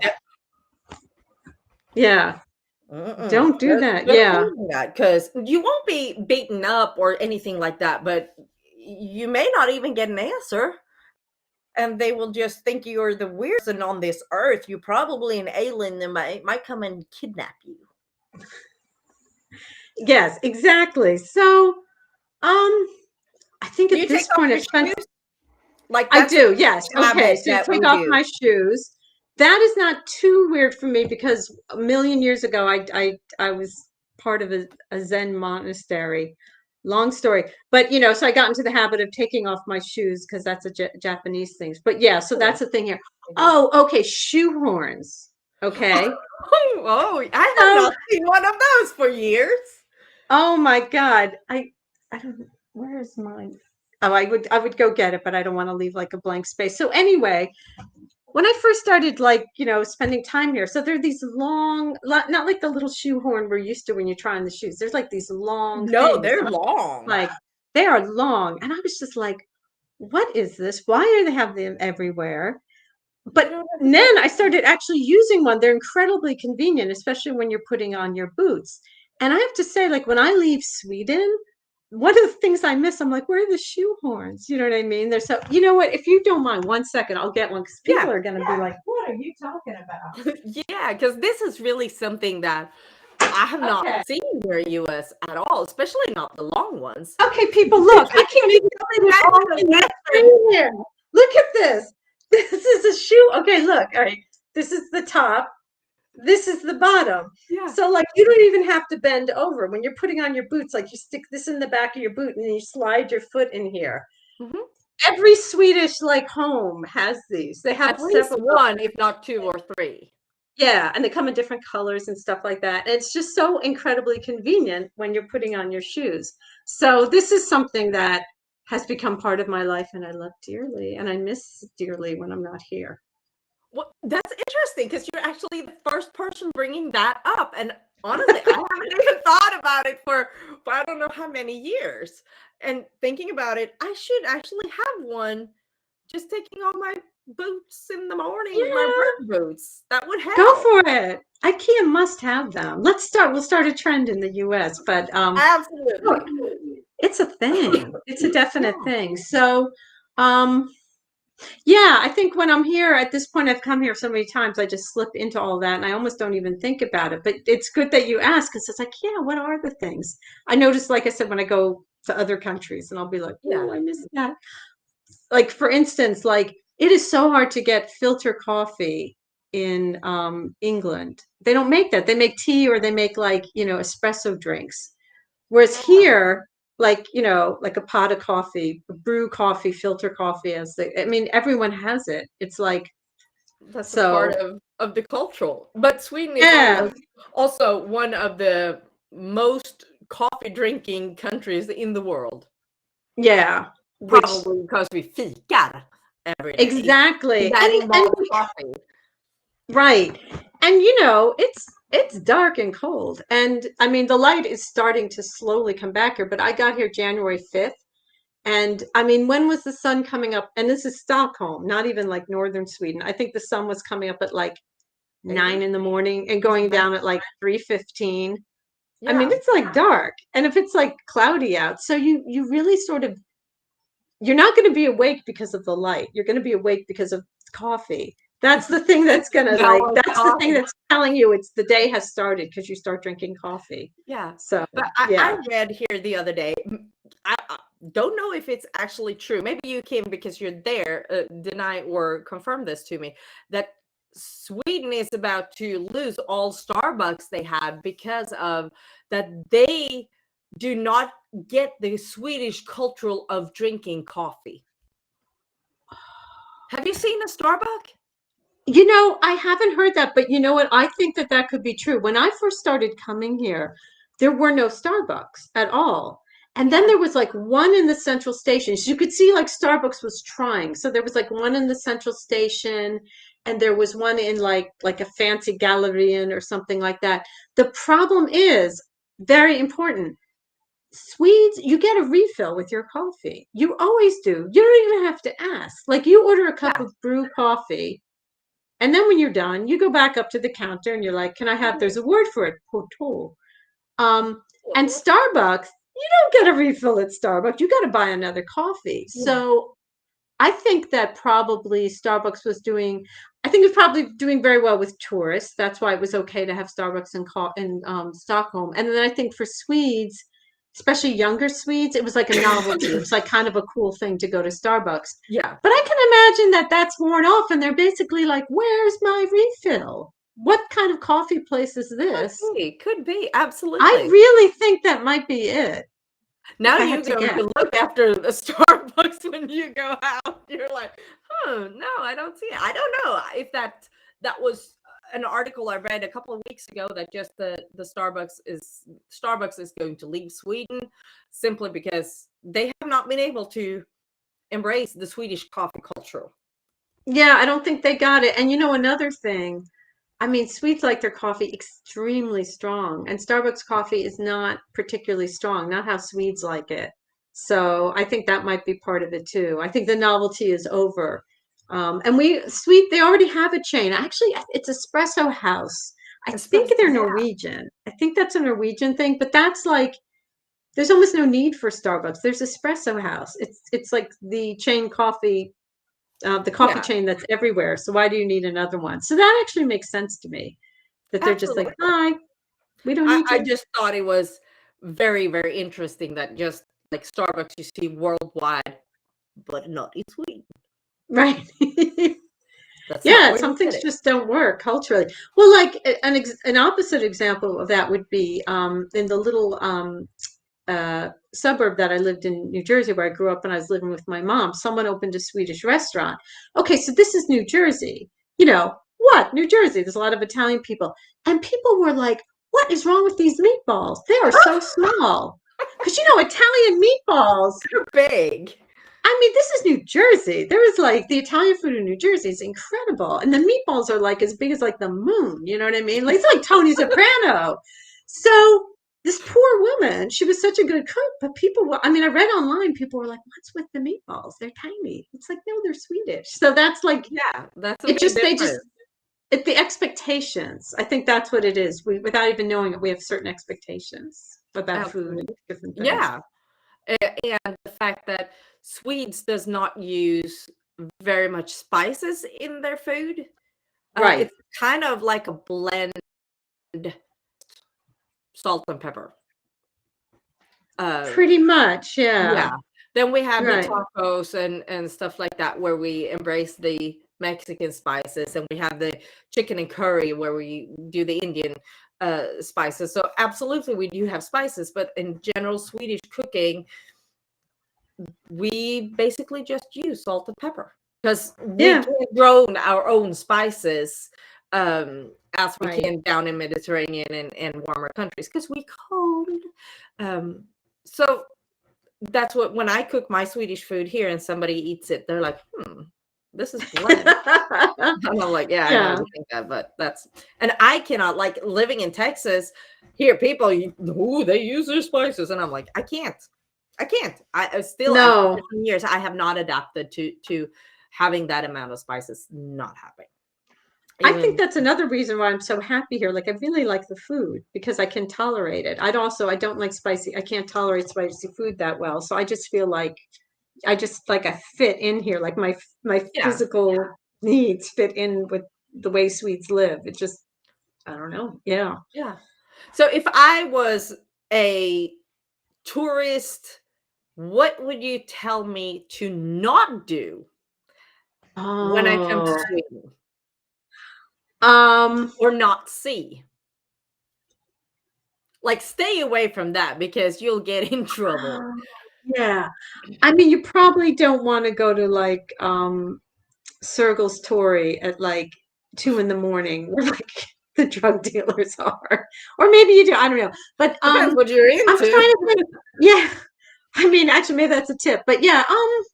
Speaker 2: yeah, don't do that.
Speaker 1: Don't
Speaker 2: Yeah.
Speaker 1: do that because you won't be beaten up or anything like that, but you may not even get an answer. And they will just think you're the weirdest person on this earth. You're probably an alien that might come and kidnap you.
Speaker 2: Yes, exactly. So, I think
Speaker 1: Do you
Speaker 2: at
Speaker 1: take
Speaker 2: this
Speaker 1: off
Speaker 2: point I've
Speaker 1: your
Speaker 2: spent.
Speaker 1: shoes? Like
Speaker 2: I
Speaker 1: that's
Speaker 2: do, yes.
Speaker 1: a
Speaker 2: Okay,
Speaker 1: habit
Speaker 2: so
Speaker 1: that
Speaker 2: take
Speaker 1: we
Speaker 2: off
Speaker 1: do.
Speaker 2: my shoes. That is not too weird for me because a million years ago I was part of a Zen monastery. Long story, but you know, so I got into the habit of taking off my shoes because that's a Japanese thing. But yeah, so that's
Speaker 1: Cool.
Speaker 2: the thing here.
Speaker 1: Mhm.
Speaker 2: Oh, okay, shoehorns. Okay.
Speaker 1: Oh, I have
Speaker 2: So,
Speaker 1: not seen one of those for years.
Speaker 2: oh my God, I don't. Where is mine? Oh, I would go get it, but I don't want to leave like a blank space. So anyway, when I first started, like, you know, spending time here, so there are these long, not like the little shoehorn we're used to when you try on the shoes. There's like these long
Speaker 1: No,
Speaker 2: things,
Speaker 1: they're
Speaker 2: and I'm
Speaker 1: long.
Speaker 2: like, they are long, and I was just like, what is this? Why are they have them everywhere?
Speaker 1: You
Speaker 2: But
Speaker 1: don't understand.
Speaker 2: then I started actually using one. They're incredibly convenient, especially when you're putting on your boots. And I have to say, like, when I leave Sweden, one of the things I miss, I'm like, where are the shoehorns? You know what I mean? There's so, you know what? If you don't mind, 1 second, I'll get one because people
Speaker 1: Yeah,
Speaker 2: are going to be like, what are you talking about?
Speaker 1: yeah, because this is really something that I have not
Speaker 2: Okay.
Speaker 1: seen here in US at all, especially not the long ones.
Speaker 2: Okay, people, look, I can't even fit it
Speaker 1: That's
Speaker 2: all
Speaker 1: the
Speaker 2: in this
Speaker 1: Western.
Speaker 2: thing here. Look at this. This is a shoe. Okay, look. All right. This is the top. This is the bottom.
Speaker 1: Yeah.
Speaker 2: So like you don't even have to bend over when you're putting on your boots. Like you stick this in the back of your boot and then you slide your foot in here.
Speaker 1: Mhm.
Speaker 2: Every Swedish like home has these. They have
Speaker 1: At least
Speaker 2: several.
Speaker 1: one, if not two or three.
Speaker 2: Yeah, and they come in different colors and stuff like that. And it's just so incredibly convenient when you're putting on your shoes. So this is something that has become part of my life and I love dearly and I miss dearly when I'm not here.
Speaker 1: Well, that's interesting because you're actually the first person bringing that up. And honestly, I haven't even thought about it for I don't know how many years. And thinking about it, I should actually have one just taking off my boots in the morning, my
Speaker 2: Yeah,
Speaker 1: work boots. That would
Speaker 2: go
Speaker 1: help.
Speaker 2: for it. IKEA must have them. We'll start a trend in the US, but look,
Speaker 1: Absolutely.
Speaker 2: it's a thing. It's a definite
Speaker 1: Yeah.
Speaker 2: thing. So, um, yeah, I think when I'm here at this point, I've come here so many times, I just slip into all that and I almost don't even think about it. But it's good that you ask because it's like, yeah, what are the things? I notice, like I said, when I go to other countries and I'll be like,
Speaker 1: Yeah.
Speaker 2: oh, I miss that. Like, for instance, like it is so hard to get filter coffee in England. They don't make that. They make tea or they make like, you know, espresso drinks. Whereas here, like, you know, like a pot of coffee, brew coffee, filter coffee, I mean, everyone has it. It's like,
Speaker 1: That's a part
Speaker 2: so,
Speaker 1: of the cultural. But Sweden is
Speaker 2: yeah,
Speaker 1: also one of the most coffee drinking countries in the world.
Speaker 2: yeah, which
Speaker 1: Probably because we fikar every day.
Speaker 2: exactly.
Speaker 1: Daddy
Speaker 2: And
Speaker 1: mom coffee.
Speaker 2: right. And you know, it's dark and cold. And I mean, the light is starting to slowly come back here, but I got here January 5th. And I mean, when was the sun coming up? And this is Stockholm, not even like northern Sweden. I think the sun was coming up at like 9
Speaker 1: Maybe.
Speaker 2: in the morning and
Speaker 1: Was it
Speaker 2: going
Speaker 1: like
Speaker 2: down at like 3:15. I mean,
Speaker 1: yeah.
Speaker 2: it's like dark. And if it's like cloudy out, so you really sort of you're not going to be awake because of the light. You're going to be awake because of coffee. That's the thing that's gonna like,
Speaker 1: Smell of
Speaker 2: that's the thing
Speaker 1: coffee.
Speaker 2: that's telling you it's the day has started because you start drinking coffee.
Speaker 1: Yeah.
Speaker 2: So,
Speaker 1: But I
Speaker 2: yeah.
Speaker 1: read here the other day, I don't know if it's actually true. Maybe you can, because you're there, deny or confirm this to me, that Sweden is about to lose all Starbucks they have because of that they do not get the Swedish cultural of drinking coffee. Have you seen a Starbucks?
Speaker 2: You know, I haven't heard that, but you know what? I think that that could be true. When I first started coming here, there were no Starbucks at all. And then
Speaker 1: Yeah.
Speaker 2: there was like one in the central station. So you could see like Starbucks was trying. So there was like one in the central station, and there was one in like a fancy Gallerian or something like that. The problem is very important. Swedes, you get a refill with your coffee. You always do. You don't even have to ask. Like you order a cup
Speaker 1: Yeah.
Speaker 2: of brew coffee, and then when you're done, you go back up to the counter and you're like, can I have, there's a word for it, poto. Um, and Starbucks, you don't get a refill at Starbucks. You got to buy another coffee.
Speaker 1: Yeah.
Speaker 2: So I think that probably Starbucks was doing, I think it's probably doing very well with tourists. That's why it was okay to have Starbucks in Stockholm. And then I think for Swedes, especially younger Swedes, it was like a novelty. It was like kind of a cool thing to go to Starbucks.
Speaker 1: Yeah.
Speaker 2: But I can imagine that that's worn off and they're basically like, where's my refill? What kind of coffee place is this?
Speaker 1: Could be.
Speaker 2: I
Speaker 1: Absolutely.
Speaker 2: really think that might be it,
Speaker 1: Now
Speaker 2: if I
Speaker 1: you're
Speaker 2: had to
Speaker 1: going
Speaker 2: guess.
Speaker 1: to look after the Starbucks when you go out. You're like, oh no, I don't see it. I don't know if that was an article I read a couple of weeks ago that just the Starbucks is going to leave Sweden simply because they have not been able to embrace the Swedish coffee culture.
Speaker 2: Yeah, I don't think they got it. And you know, another thing, I mean, Swedes like their coffee extremely strong, and Starbucks coffee is not particularly strong, not how Swedes like it. So I think that might be part of it too. I think the novelty is over. And they already have a chain. Actually, it's Espresso House. I think
Speaker 1: Especially,
Speaker 2: they're
Speaker 1: yeah,
Speaker 2: Norwegian. I think that's a Norwegian thing, but that's like, there's almost no need for Starbucks. There's Espresso House. It's like the chain coffee, the coffee
Speaker 1: yeah,
Speaker 2: chain that's everywhere. So why do you need another one? So that actually makes sense to me, that they're just like,
Speaker 1: absolutely.
Speaker 2: hi, we don't need
Speaker 1: I
Speaker 2: you.
Speaker 1: just thought it was very, very interesting that just like Starbucks you see worldwide, but not in Sweden.
Speaker 2: Right.
Speaker 1: That's not
Speaker 2: Yeah,
Speaker 1: where you
Speaker 2: some
Speaker 1: get
Speaker 2: things
Speaker 1: it.
Speaker 2: just don't work culturally. Well, like an opposite example of that would be in the little suburb that I lived in, New Jersey, where I grew up and I was living with my mom. Someone opened a Swedish restaurant. Okay, so this is New Jersey. You know, what? New Jersey. There's a lot of Italian people. And people were like, what is wrong with these meatballs? They are so small. Because, you know, Italian meatballs,
Speaker 1: They're big.
Speaker 2: I mean, this is New Jersey. There is like the Italian food in New Jersey is incredible. And the meatballs are like as big as like the moon. You know what I mean? Like, it's like Tony Soprano. So this poor woman, she was such a good cook, but people were, I mean, I read online, people were like, what's with the meatballs? They're tiny. It's like, no, they're Swedish. So that's like,
Speaker 1: Yeah, that's a
Speaker 2: it
Speaker 1: big
Speaker 2: just, they just,
Speaker 1: difference.
Speaker 2: it, the expectations. I think that's what it is. We, without even knowing it, we have certain expectations about food and
Speaker 1: Absolutely.
Speaker 2: different things.
Speaker 1: Yeah. And the fact that Swedes does not use very much spices in their food.
Speaker 2: Right.
Speaker 1: It's kind of like a blend salt and pepper.
Speaker 2: Pretty much. Yeah.
Speaker 1: Yeah. Then we have the
Speaker 2: Right.
Speaker 1: tacos and stuff like that where we embrace the Mexican spices, and we have the chicken and curry where we do the Indian spices. So absolutely we do have spices, but in general Swedish cooking, we basically just use salt and pepper because we
Speaker 2: Yeah.
Speaker 1: can't grow our own spices as we
Speaker 2: Right.
Speaker 1: can down in Mediterranean and warmer countries because we cold. So that's what when I cook my Swedish food here and somebody eats it, they're like, this is bland. And I'm like, yeah, I know
Speaker 2: Yeah.
Speaker 1: you think that, but that's and I cannot like living in Texas. Here, people, they use their spices, and I'm like, I can't. I still after
Speaker 2: No,
Speaker 1: 15 years, I have not adapted to having that amount of spices. Not happening.
Speaker 2: I think
Speaker 1: Even
Speaker 2: that's another reason why I'm so happy here. Like I really like the food because I can tolerate it. I don't like spicy. I can't tolerate spicy food that well. So I just feel like I just like I fit in here. Like my
Speaker 1: yeah,
Speaker 2: physical needs fit in with the way Swedes live. It just, I don't know. Yeah.
Speaker 1: Yeah. So if I was a tourist, what would you tell me to not do when I come to
Speaker 2: Oh,
Speaker 1: Sweden
Speaker 2: um,
Speaker 1: or not see? Like, stay away from that because you'll get in trouble.
Speaker 2: yeah. I mean, you probably don't want to go to like Sergel's Tory at like 2 in the morning where like the drug dealers are. Or maybe you do, I don't know. But
Speaker 1: Depends what you're
Speaker 2: I'm
Speaker 1: into.
Speaker 2: trying to think. Yeah. I mean, actually maybe that's a tip. But yeah, oh,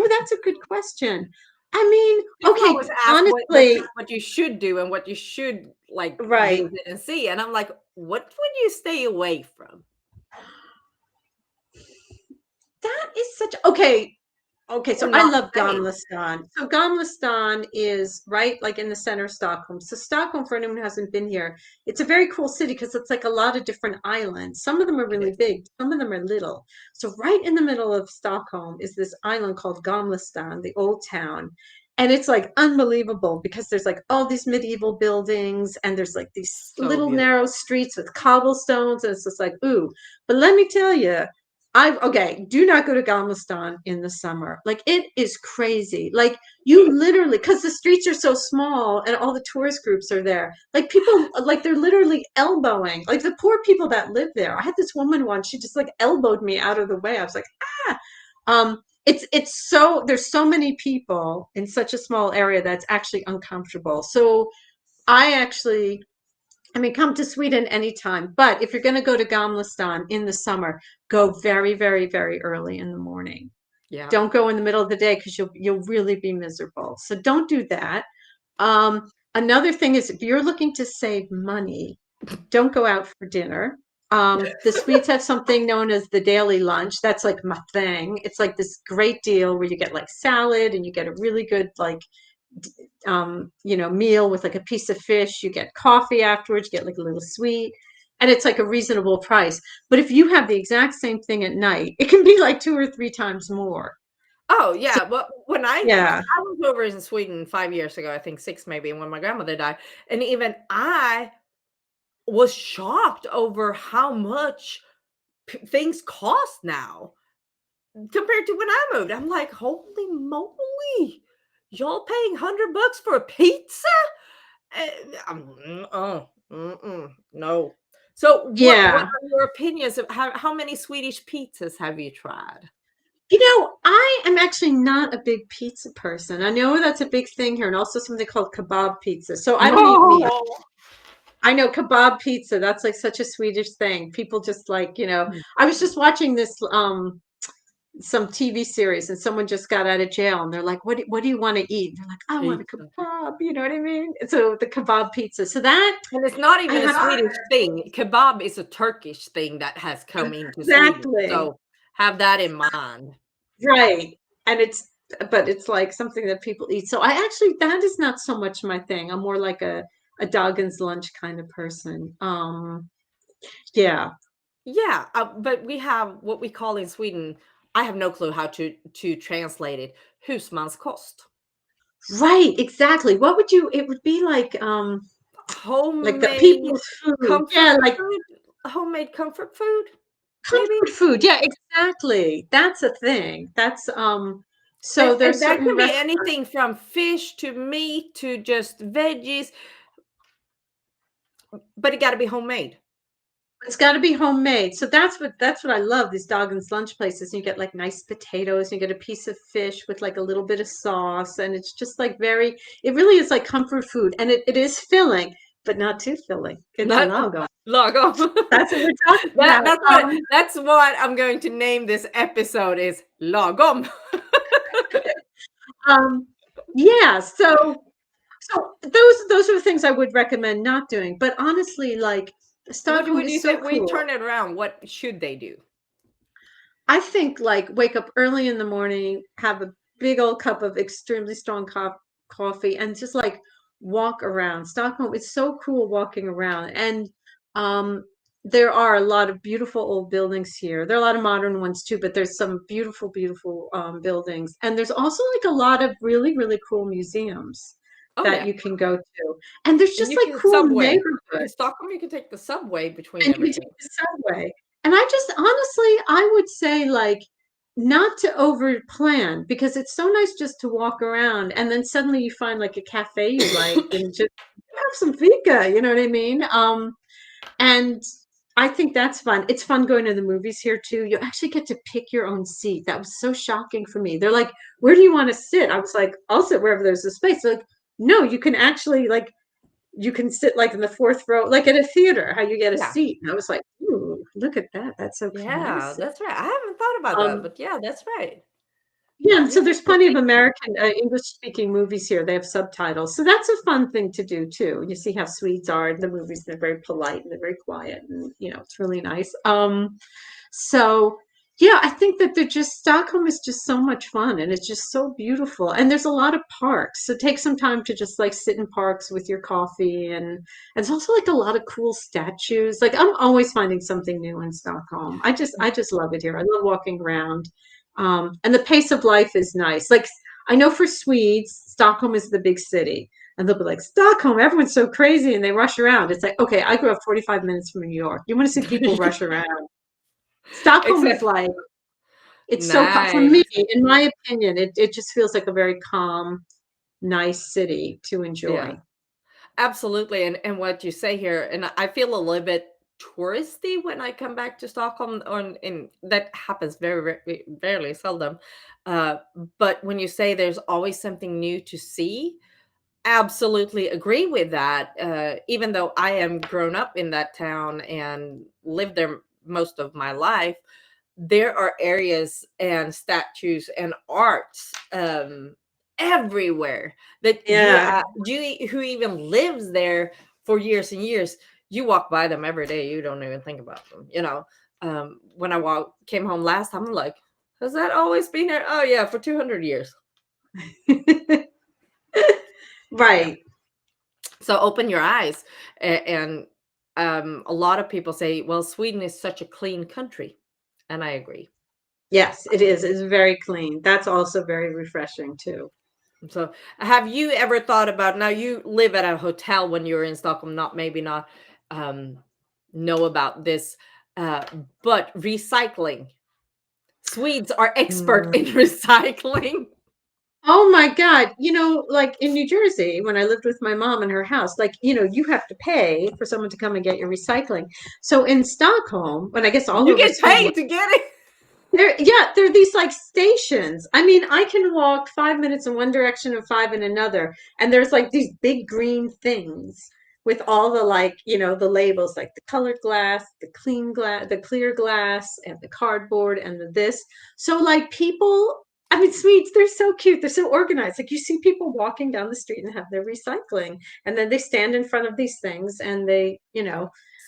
Speaker 2: that's a good question. I mean,
Speaker 1: People
Speaker 2: okay,
Speaker 1: always ask
Speaker 2: honestly,
Speaker 1: what you should do and what you should, like,
Speaker 2: right.
Speaker 1: visit and see, and I'm like, "What would you stay away from?"
Speaker 2: That is such okay. Okay,
Speaker 1: Or
Speaker 2: so I
Speaker 1: not
Speaker 2: love
Speaker 1: say?
Speaker 2: Gamla stan. So Gamla stan is right like in the center of Stockholm. So Stockholm, for anyone who hasn't been here, it's a very cool city because it's like a lot of different islands. Some of them are
Speaker 1: It
Speaker 2: really
Speaker 1: is.
Speaker 2: big, some of them are little. So right in the middle of Stockholm is this island called Gamla stan, the old town. And it's like unbelievable because there's like all these medieval buildings and there's like these
Speaker 1: So
Speaker 2: little narrow
Speaker 1: beautiful.
Speaker 2: streets with cobblestones. And it's just like, ooh. But let me tell you, okay, do not go to Galveston in the summer. Like it is crazy. Like you literally, because the streets are so small and all the tourist groups are there. Like people, like they're literally elbowing. Like the poor people that live there. I had this woman once. She just like elbowed me out of the way. I was like, ah. It's so there's so many people in such a small area that's actually uncomfortable. So I actually I mean, come to Sweden anytime, but if you're going to go to Gamla stan in the summer, go very, very, very early in the morning.
Speaker 1: Yeah.
Speaker 2: Don't go in the middle of the day because you'll really be miserable. So don't do that. Another thing is if you're looking to save money, don't go out for dinner. The Swedes have something known as the daily lunch. That's like my thing. It's like this great deal where you get like salad and you get a really good like meal with like a piece of fish. You get coffee afterwards, you get like a little sweet, and it's like a reasonable price. But if you have the exact same thing at night, it can be like 2 or 3 times more.
Speaker 1: Oh,
Speaker 2: So
Speaker 1: yeah, well, when
Speaker 2: yeah,
Speaker 1: I was over in Sweden 5 years ago, I think 6 maybe, when my grandmother died, and even I was shocked over how much things cost now compared to when I moved. I'm like, "Holy moly, y'all paying $100 for a pizza?" No. So what
Speaker 2: yeah.
Speaker 1: are your opinions of how many Swedish pizzas have you tried?
Speaker 2: I am actually not a big pizza person. I know that's a big thing here, and also something called kebab pizza. So I don't eat meat.
Speaker 1: No.
Speaker 2: I know kebab pizza, that's like such a Swedish thing. People just like, I was just watching this some TV series and someone just got out of jail and they're like, what do you want to eat? And they're like, I want a
Speaker 1: Pizza.
Speaker 2: kebab, you know what I mean? So the kebab pizza. So that
Speaker 1: And it's not
Speaker 2: I
Speaker 1: even a
Speaker 2: have
Speaker 1: Swedish thing. Kebab is a Turkish thing that has come into Sweden.
Speaker 2: exactly
Speaker 1: So have that in mind.
Speaker 2: right. And but it's like something that people eat. So I actually that is not so much my thing. I'm more like a Doggen's lunch kind of person. Yeah.
Speaker 1: Yeah, but we have what we call in Sweden. I have no clue how to translate it. Husmanskost,
Speaker 2: Right, exactly. What would you it would be like the
Speaker 1: homemade
Speaker 2: people's food.
Speaker 1: comfort
Speaker 2: Yeah, like
Speaker 1: food, homemade comfort food, maybe.
Speaker 2: comfort food. Yeah, exactly. That's a thing. That's so there's
Speaker 1: And that
Speaker 2: certain
Speaker 1: can be
Speaker 2: restaurants.
Speaker 1: anything from fish to meat to just veggies, but it got to be homemade.
Speaker 2: It's got to be homemade. So that's what I love, these Doggen's lunch places. You get like nice potatoes, you get a piece of fish with like a little bit of sauce, and it's just like it really is like comfort food. And it is filling, but not too filling. It's
Speaker 1: Not
Speaker 2: Lagom.
Speaker 1: Lagom.
Speaker 2: That's what we're talking about.
Speaker 1: That's what I'm going to name this episode is Lagom.
Speaker 2: Um, yeah, so those are the things I would recommend not doing. But honestly, like
Speaker 1: What
Speaker 2: Stockholm
Speaker 1: would you
Speaker 2: is
Speaker 1: say
Speaker 2: so
Speaker 1: we
Speaker 2: cool.
Speaker 1: turn it around? What should they do?
Speaker 2: I think like wake up early in the morning, have a big old cup of extremely strong coffee, and just like walk around. Stockholm, it's so cool walking around. And um, There are a lot of beautiful old buildings here. There are a lot of modern ones too, but there's some beautiful, beautiful buildings. And there's also like a lot of really, really cool museums
Speaker 1: Oh
Speaker 2: that
Speaker 1: yeah.
Speaker 2: you can go to. And there's
Speaker 1: And
Speaker 2: just
Speaker 1: you
Speaker 2: like
Speaker 1: can
Speaker 2: cool
Speaker 1: subway. In
Speaker 2: neighborhoods.
Speaker 1: Stockholm, you can take the subway between
Speaker 2: And you can
Speaker 1: everything.
Speaker 2: take the subway. And I just honestly, I would say like not to over plan because it's so nice just to walk around and then suddenly you find like a cafe you like and just have some fika, you know what I mean? And I think that's fun. It's fun going to the movies here too. You actually get to pick your own seat. That was so shocking for me. They're like, "Where do you want to sit?" I was like, "I'll sit wherever there's a space." They're like, "No, you can actually like you can sit like in the fourth row, like at a theater, how you get a
Speaker 1: Yeah.
Speaker 2: seat." And I was like, "Ooh, look at that. That's so
Speaker 1: Yeah,
Speaker 2: classy."
Speaker 1: that's right. I haven't thought about that,
Speaker 2: Um,
Speaker 1: but yeah, that's right.
Speaker 2: yeah, and
Speaker 1: You
Speaker 2: so
Speaker 1: get
Speaker 2: there's
Speaker 1: to
Speaker 2: plenty of
Speaker 1: pick.
Speaker 2: American English speaking movies here. They have subtitles. So that's a fun thing to do too. You see how Swedes are in the movies. They're very polite and they're very quiet and it's really nice. So yeah, I think that they're just Stockholm is just so much fun and it's just so beautiful. And there's a lot of parks. So take some time to just like sit in parks with your coffee and it's also like a lot of cool statues. Like I'm always finding something new in Stockholm. I just love it here. I love walking around. And the pace of life is nice. Like I know for Swedes, Stockholm is the big city. And they'll be like, Stockholm, everyone's so crazy and they rush around. It's like, okay, I grew up 45 minutes from New York. You want to see people rush around. Stockholm is
Speaker 1: Exactly.
Speaker 2: like, it's so, for me,
Speaker 1: Nice.
Speaker 2: in my opinion, it just feels like a very calm, nice city to
Speaker 1: Yeah.
Speaker 2: enjoy.
Speaker 1: Absolutely, and what you say here, and I feel a little bit touristy when I come back to Stockholm, and that happens very, very very seldom. Uh, but when you say there's always something new to see, absolutely agree with that. Even though I am grown up in that town and lived there most of my life, there are areas and statues and arts everywhere that
Speaker 2: Yeah.
Speaker 1: who even lives there for years and years. You walk by them every day, you don't even think about them, when came home last time, I'm like, has that always been there? Oh yeah, for 200 years. Yeah.
Speaker 2: Right.
Speaker 1: So open your eyes. And a lot of people say, well, Sweden is such a clean country, and I agree.
Speaker 2: Yes, it is. It's very clean. That's also very refreshing too.
Speaker 1: So, have you ever thought about, now you live at a hotel when you're in Stockholm, not maybe not um, know about this, uh, but recycling. Swedes are expert
Speaker 2: Mm.
Speaker 1: in recycling.
Speaker 2: Oh my God. Like in New Jersey, when I lived with my mom in her house, like, you have to pay for someone to come and get your recycling. So in Stockholm, but I guess all
Speaker 1: You
Speaker 2: over
Speaker 1: get
Speaker 2: Sweden,
Speaker 1: paid to get it.
Speaker 2: there are these like stations. I mean, I can walk 5 minutes in one direction and five in another, and there's like these big green things with all the like, the labels like the colored glass, the clean glass, the clear glass, and the cardboard and the this. So like people, I mean, Swedes, they're so cute. They're so organized. Like you see people walking down the street and have their recycling, and then they stand in front of these things and they.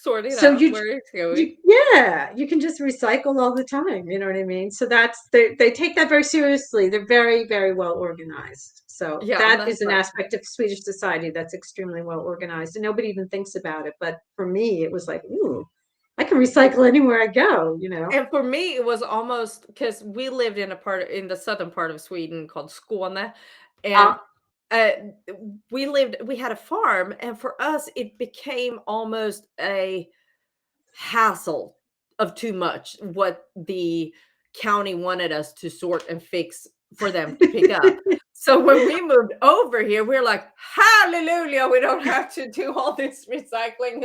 Speaker 1: Sort it
Speaker 2: So
Speaker 1: out
Speaker 2: you
Speaker 1: where it's going.
Speaker 2: yeah, you can just recycle all the time, you know what I mean? So they take that very seriously. They're very, very well organized. So
Speaker 1: Yeah, on
Speaker 2: that
Speaker 1: that
Speaker 2: is an
Speaker 1: part.
Speaker 2: aspect of Swedish society that's extremely well organized. And nobody even thinks about it. But for me, it was like, ooh, I can recycle anywhere I go.
Speaker 1: And for me, it was almost because we lived in the southern part of Sweden called Skåne, and
Speaker 2: Uh,
Speaker 1: uh, we had a farm, and for us, it became almost a hassle of too much what the county wanted us to sort and fix for them to pick up. So when we moved over here, we're like, hallelujah, we don't have to do all this recycling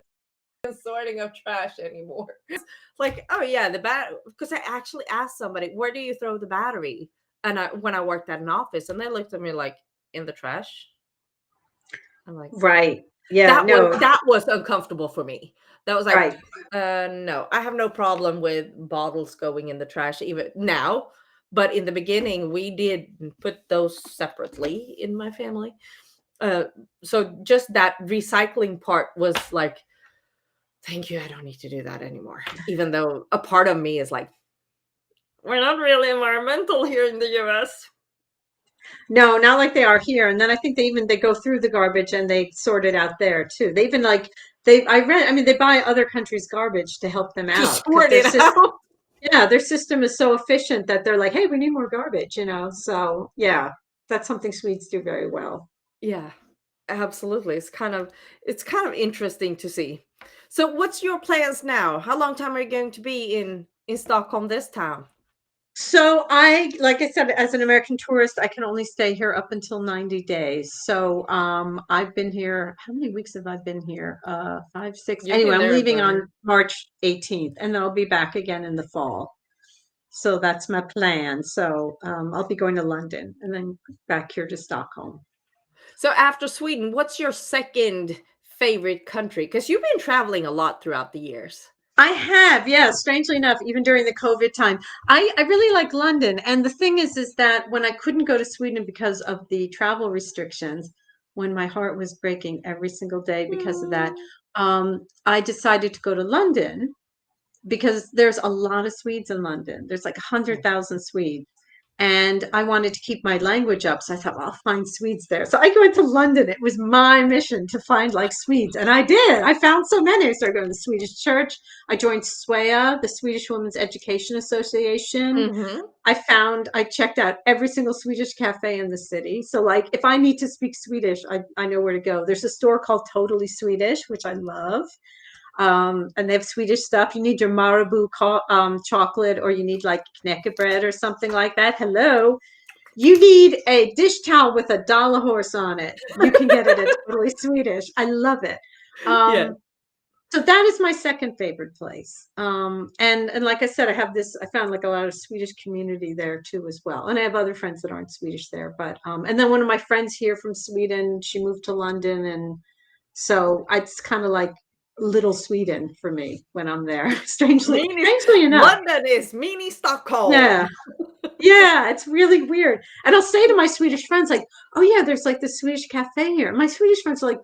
Speaker 1: and sorting of trash anymore. It's like, oh yeah, the because I actually asked somebody, where do you throw the battery? And when I worked at an office, and they looked at me like, in the trash. I'm like,
Speaker 2: right. Yeah, no,
Speaker 1: that was uncomfortable for me. That was like,
Speaker 2: right.
Speaker 1: no, I have no problem with bottles going in the trash even now, but in the beginning, we did put those separately in my family. Uh, so just that recycling part was like, thank you, I don't need to do that anymore. Even though a part of me is like, we're not really environmental here in the US.
Speaker 2: No, not like they are here. And then I think they go through the garbage and they sort it out there too. They even like I mean, they buy other countries' garbage to help them
Speaker 1: To
Speaker 2: out because
Speaker 1: sort it out.
Speaker 2: yeah, their system is so efficient that they're like, hey, we need more garbage, you know? So yeah, that's something Swedes do very well.
Speaker 1: Yeah, absolutely. It's kind of interesting to see. So what's your plans now? How long time are you going to be in Stockholm this time?
Speaker 2: So like I said, as an American tourist, I can only stay here up until 90 days. So I've been here, how many weeks have I been here? 5, 6.
Speaker 1: You've
Speaker 2: Anyway,
Speaker 1: been
Speaker 2: I'm
Speaker 1: there
Speaker 2: leaving
Speaker 1: for
Speaker 2: on March 18th, and then I'll be back again in the fall. So that's my plan. So I'll be going to London and then back here to Stockholm.
Speaker 1: So after Sweden, what's your second favorite country? Because you've been traveling a lot throughout the years.
Speaker 2: I have, yeah, strangely enough, even during the COVID time. I really like London. And the thing is that when I couldn't go to Sweden because of the travel restrictions, when my heart was breaking every single day because of that,
Speaker 1: Mm.
Speaker 2: I decided to go to London because there's a lot of Swedes in London. There's like
Speaker 1: Yeah.
Speaker 2: 100,000 Swedes. And I wanted to keep my language up. So I thought, well, I'll find Swedes there. So I went to London. It was my mission to find like Swedes. And I did. I found so many. I started going to the Swedish church. I joined SWEA, the Swedish Women's Education Association.
Speaker 1: Mm-hmm.
Speaker 2: I checked out every single Swedish cafe in the city. So like if I need to speak Swedish, I know where to go. There's a store called Totally Swedish, which I love. And they have Swedish stuff. You need your Marabou chocolate, or you need like knäckebröd or something like that. Hello. You need a dish towel with a dollar horse on it. You can get it at Totally Swedish. I love it.
Speaker 1: Yeah.
Speaker 2: So that is my second favorite place. And like I said, I found like a lot of Swedish community there too as well. And I have other friends that aren't Swedish there, but and then one of my friends here from Sweden, she moved to London, and so it's kind of like little Sweden for me when I'm there.
Speaker 1: Mini
Speaker 2: Strangely enough.
Speaker 1: London is mini
Speaker 2: Yeah.
Speaker 1: Stockholm.
Speaker 2: Yeah, it's really weird. And I'll say to my Swedish friends, like, oh yeah, there's like this Swedish cafe here. My Swedish friends are like,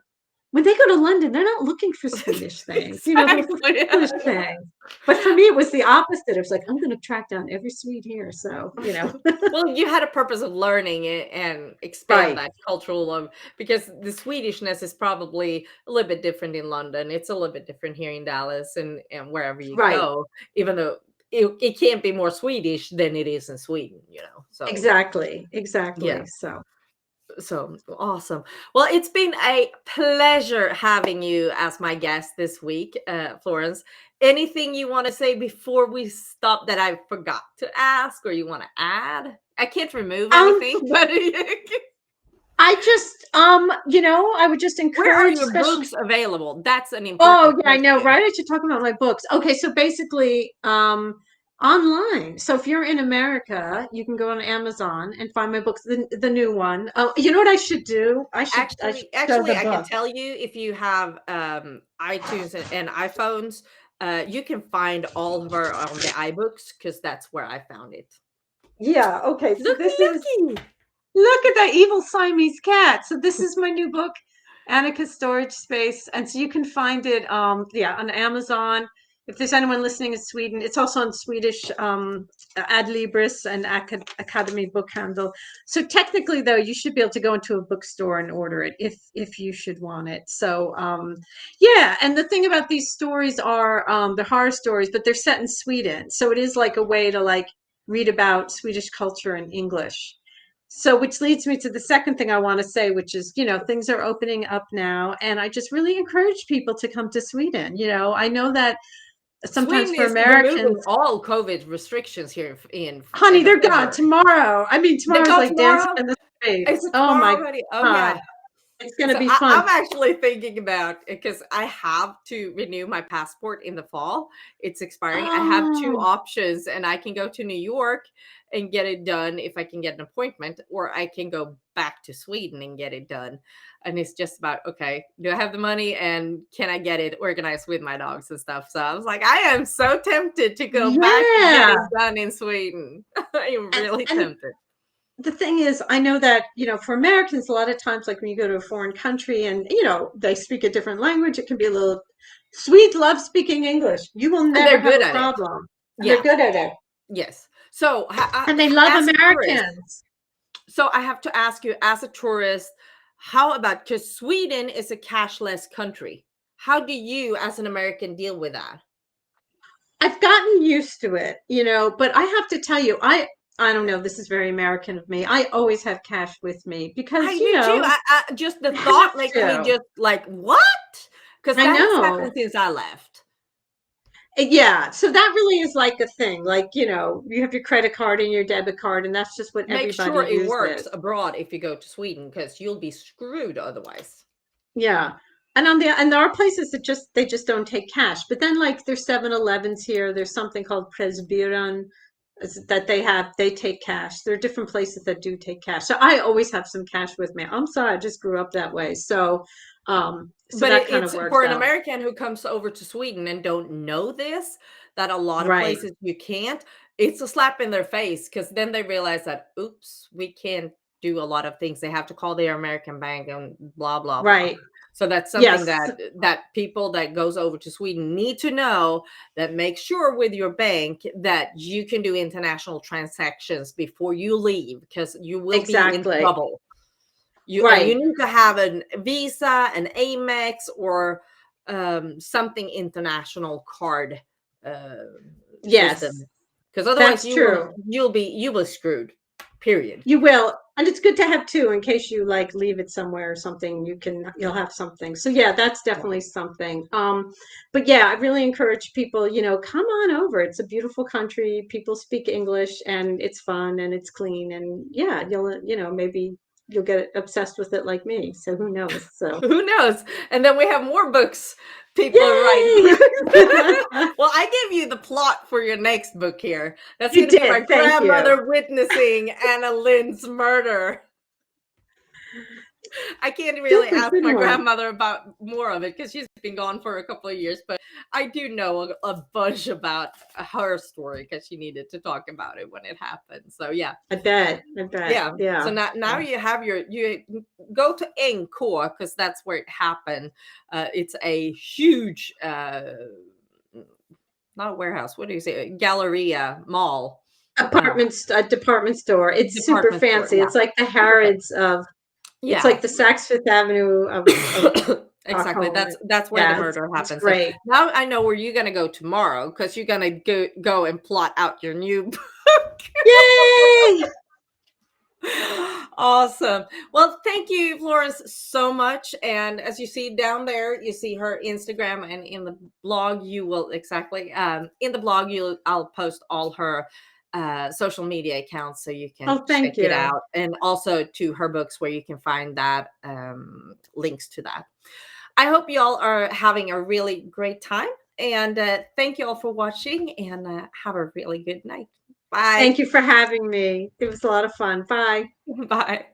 Speaker 2: when they go to London, they're not looking for Swedish things. You know, they're looking
Speaker 1: Exactly.
Speaker 2: for English things. But for me, it was the opposite. It was like, I'm going to track down every Swede here. So, you know.
Speaker 1: Well, you had a purpose of learning it and expand
Speaker 2: Right.
Speaker 1: that cultural love, because the Swedishness is probably a little bit different in London. It's a little bit different here in Dallas and wherever you
Speaker 2: Right.
Speaker 1: go, even though it can't be more Swedish than it is in Sweden, you know. So
Speaker 2: Exactly.
Speaker 1: yeah.
Speaker 2: Exactly. So.
Speaker 1: So awesome. Well, it's been a pleasure having you as my guest this week, Florence. Anything you want to say before we stop that I forgot to ask, or you want to add? I can't remove
Speaker 2: Um,
Speaker 1: anything, but
Speaker 2: I just, I would just
Speaker 1: where are
Speaker 2: encourage,
Speaker 1: your
Speaker 2: especially.
Speaker 1: books available? That's an
Speaker 2: Oh
Speaker 1: important
Speaker 2: yeah, I know,
Speaker 1: question.
Speaker 2: right? I should talk about my books. Okay, so basically, online. So if you're in America, you can go on Amazon and find my books, the new one. Oh, you know what I should do? I should show
Speaker 1: Actually,
Speaker 2: the
Speaker 1: I can
Speaker 2: book.
Speaker 1: tell you, if you have iTunes and iPhones, you can find all of our on the iBooks, because that's where I found it.
Speaker 2: Yeah, okay. So
Speaker 1: Looky,
Speaker 2: this is
Speaker 1: looky.
Speaker 2: Look at that evil Siamese cat. So this is my new book, Annikas Storage Space. And so you can find it on Amazon. If there's anyone listening in Sweden, it's also on Swedish, Adlibris and Academy Book Handle. So technically though, you should be able to go into a bookstore and order it if you should want it. So yeah, and the thing about these stories are they're horror stories, but they're set in Sweden. So it is like a way to like read about Swedish culture in English. So, which leads me to the second thing I want to say, which is, things are opening up now. And I just really encourage people to come to Sweden. I know that sometimes
Speaker 1: Sweden
Speaker 2: for
Speaker 1: is removing
Speaker 2: Americans,
Speaker 1: all COVID restrictions here in
Speaker 2: honey,
Speaker 1: end of
Speaker 2: they're gone
Speaker 1: February.
Speaker 2: tomorrow. I mean,
Speaker 1: They
Speaker 2: tomorrow's
Speaker 1: go
Speaker 2: like dancing
Speaker 1: tomorrow?
Speaker 2: in the
Speaker 1: Is
Speaker 2: streets.
Speaker 1: it
Speaker 2: Oh
Speaker 1: tomorrow
Speaker 2: my
Speaker 1: already? Oh
Speaker 2: God.
Speaker 1: yeah.
Speaker 2: It's going to
Speaker 1: So
Speaker 2: be
Speaker 1: I'm
Speaker 2: fun.
Speaker 1: actually thinking about, because I have to renew my passport in the fall. It's expiring. I have two
Speaker 2: Oh,
Speaker 1: options, and I can go to New York and get it done if I can get an appointment, or I can go back to Sweden and get it done. And it's just about, okay, do I have the money, and can I get it organized with my dogs and stuff? So I was like, I am so tempted to go back and get
Speaker 2: yeah.
Speaker 1: it done in Sweden. I'm
Speaker 2: And,
Speaker 1: really
Speaker 2: and
Speaker 1: tempted.
Speaker 2: the thing is, I know that, for Americans, a lot of times, like when you go to a foreign country and, they speak a different language, it can be a little, Swedes love speaking English. You will
Speaker 1: And
Speaker 2: never
Speaker 1: they're
Speaker 2: have
Speaker 1: good
Speaker 2: a
Speaker 1: at it.
Speaker 2: problem. And they're
Speaker 1: Yeah.
Speaker 2: good at it.
Speaker 1: Yes. So,
Speaker 2: And they love
Speaker 1: as a tourist,
Speaker 2: Americans.
Speaker 1: so I have to ask you, as a tourist, how about, because Sweden is a cashless country. How do you, as an American, deal with that?
Speaker 2: I've gotten used to it, but I have to tell you, I don't know, this is very American of me. I always have cash with me because,
Speaker 1: I do too. I just the
Speaker 2: you
Speaker 1: thought
Speaker 2: have
Speaker 1: makes me
Speaker 2: to.
Speaker 1: just like, what? Because
Speaker 2: I
Speaker 1: that has happened
Speaker 2: know.
Speaker 1: since I left.
Speaker 2: Yeah, so that really is like a thing. Like, you have your credit card and your debit card, and that's just what
Speaker 1: Make
Speaker 2: everybody
Speaker 1: sure it works
Speaker 2: uses.
Speaker 1: abroad if you go to Sweden, because you'll be screwed otherwise.
Speaker 2: Yeah. And there are places that they just don't take cash. But then like there's 7-Elevens here. There's something called Presbyterian that they take cash. There are different places that do take cash. So I always have some cash with me. I'm sorry, I just grew up that way. So
Speaker 1: But
Speaker 2: that kind of
Speaker 1: it's
Speaker 2: works
Speaker 1: for an
Speaker 2: out.
Speaker 1: American who comes over to Sweden and don't know this, that a lot of
Speaker 2: Right.
Speaker 1: places you can't, it's a slap in their face because then they realize that, oops, we can't do a lot of things. They have to call their American bank and blah, blah, blah.
Speaker 2: Right.
Speaker 1: So that's something
Speaker 2: Yes.
Speaker 1: that people that goes over to Sweden need to know, that make sure with your bank that you can do international transactions before you leave, because you will be in
Speaker 2: Exactly.
Speaker 1: trouble. You
Speaker 2: Right.
Speaker 1: need to have a Visa, an Amex, or something international card uh,
Speaker 2: Yes.
Speaker 1: system, because otherwise
Speaker 2: That's true.
Speaker 1: you will screwed. Period.
Speaker 2: You will, and it's good to have two in case you like leave it somewhere or something. You'll have something. So yeah, that's definitely something. But yeah, I really encourage people, come on over. It's a beautiful country. People speak English, and it's fun and it's clean. And yeah, maybe you'll get obsessed with it like me. So who knows? So
Speaker 1: Who knows? And then we have more books people write.
Speaker 2: yay!
Speaker 1: Well, I gave you the plot for your next book here. That's
Speaker 2: You
Speaker 1: going to be my
Speaker 2: did. Thank you.
Speaker 1: grandmother witnessing Anna Lynn's murder. I can't really
Speaker 2: That's a
Speaker 1: ask
Speaker 2: good
Speaker 1: my
Speaker 2: one.
Speaker 1: grandmother about more of it because she's been gone for a couple of years, but I do know a bunch about her story because she needed to talk about it when it happened. So yeah,
Speaker 2: I bet. I bet.
Speaker 1: yeah. So
Speaker 2: Yeah.
Speaker 1: now you have you go to NK because that's where it happened. It's a huge not a warehouse. What do you say? Galleria mall.
Speaker 2: A department store. It's super
Speaker 1: Department store.
Speaker 2: fancy.
Speaker 1: Yeah,
Speaker 2: It's like the
Speaker 1: super fancy.
Speaker 2: Harrods of it's
Speaker 1: Yeah.
Speaker 2: like the Saks Fifth Avenue of
Speaker 1: Exactly.
Speaker 2: Stockholm.
Speaker 1: That's where the
Speaker 2: Yeah,
Speaker 1: murder
Speaker 2: it's
Speaker 1: happened. So
Speaker 2: great.
Speaker 1: now I know where you're gonna go tomorrow because you're gonna go and plot out your new book.
Speaker 2: Yay!
Speaker 1: Awesome. Well, thank you, Florence, so much. And as you see down there, you see her Instagram, and in the blog, you will in the blog, I'll post all her social media accounts so you can
Speaker 2: Oh,
Speaker 1: check
Speaker 2: thank
Speaker 1: it
Speaker 2: you.
Speaker 1: out, and also to her books where you can find that links to that. I hope you all are having a really great time, and thank you all for watching, and have a really good night. Bye.
Speaker 2: Thank you for having me. It was a lot of fun. Bye.
Speaker 1: Bye.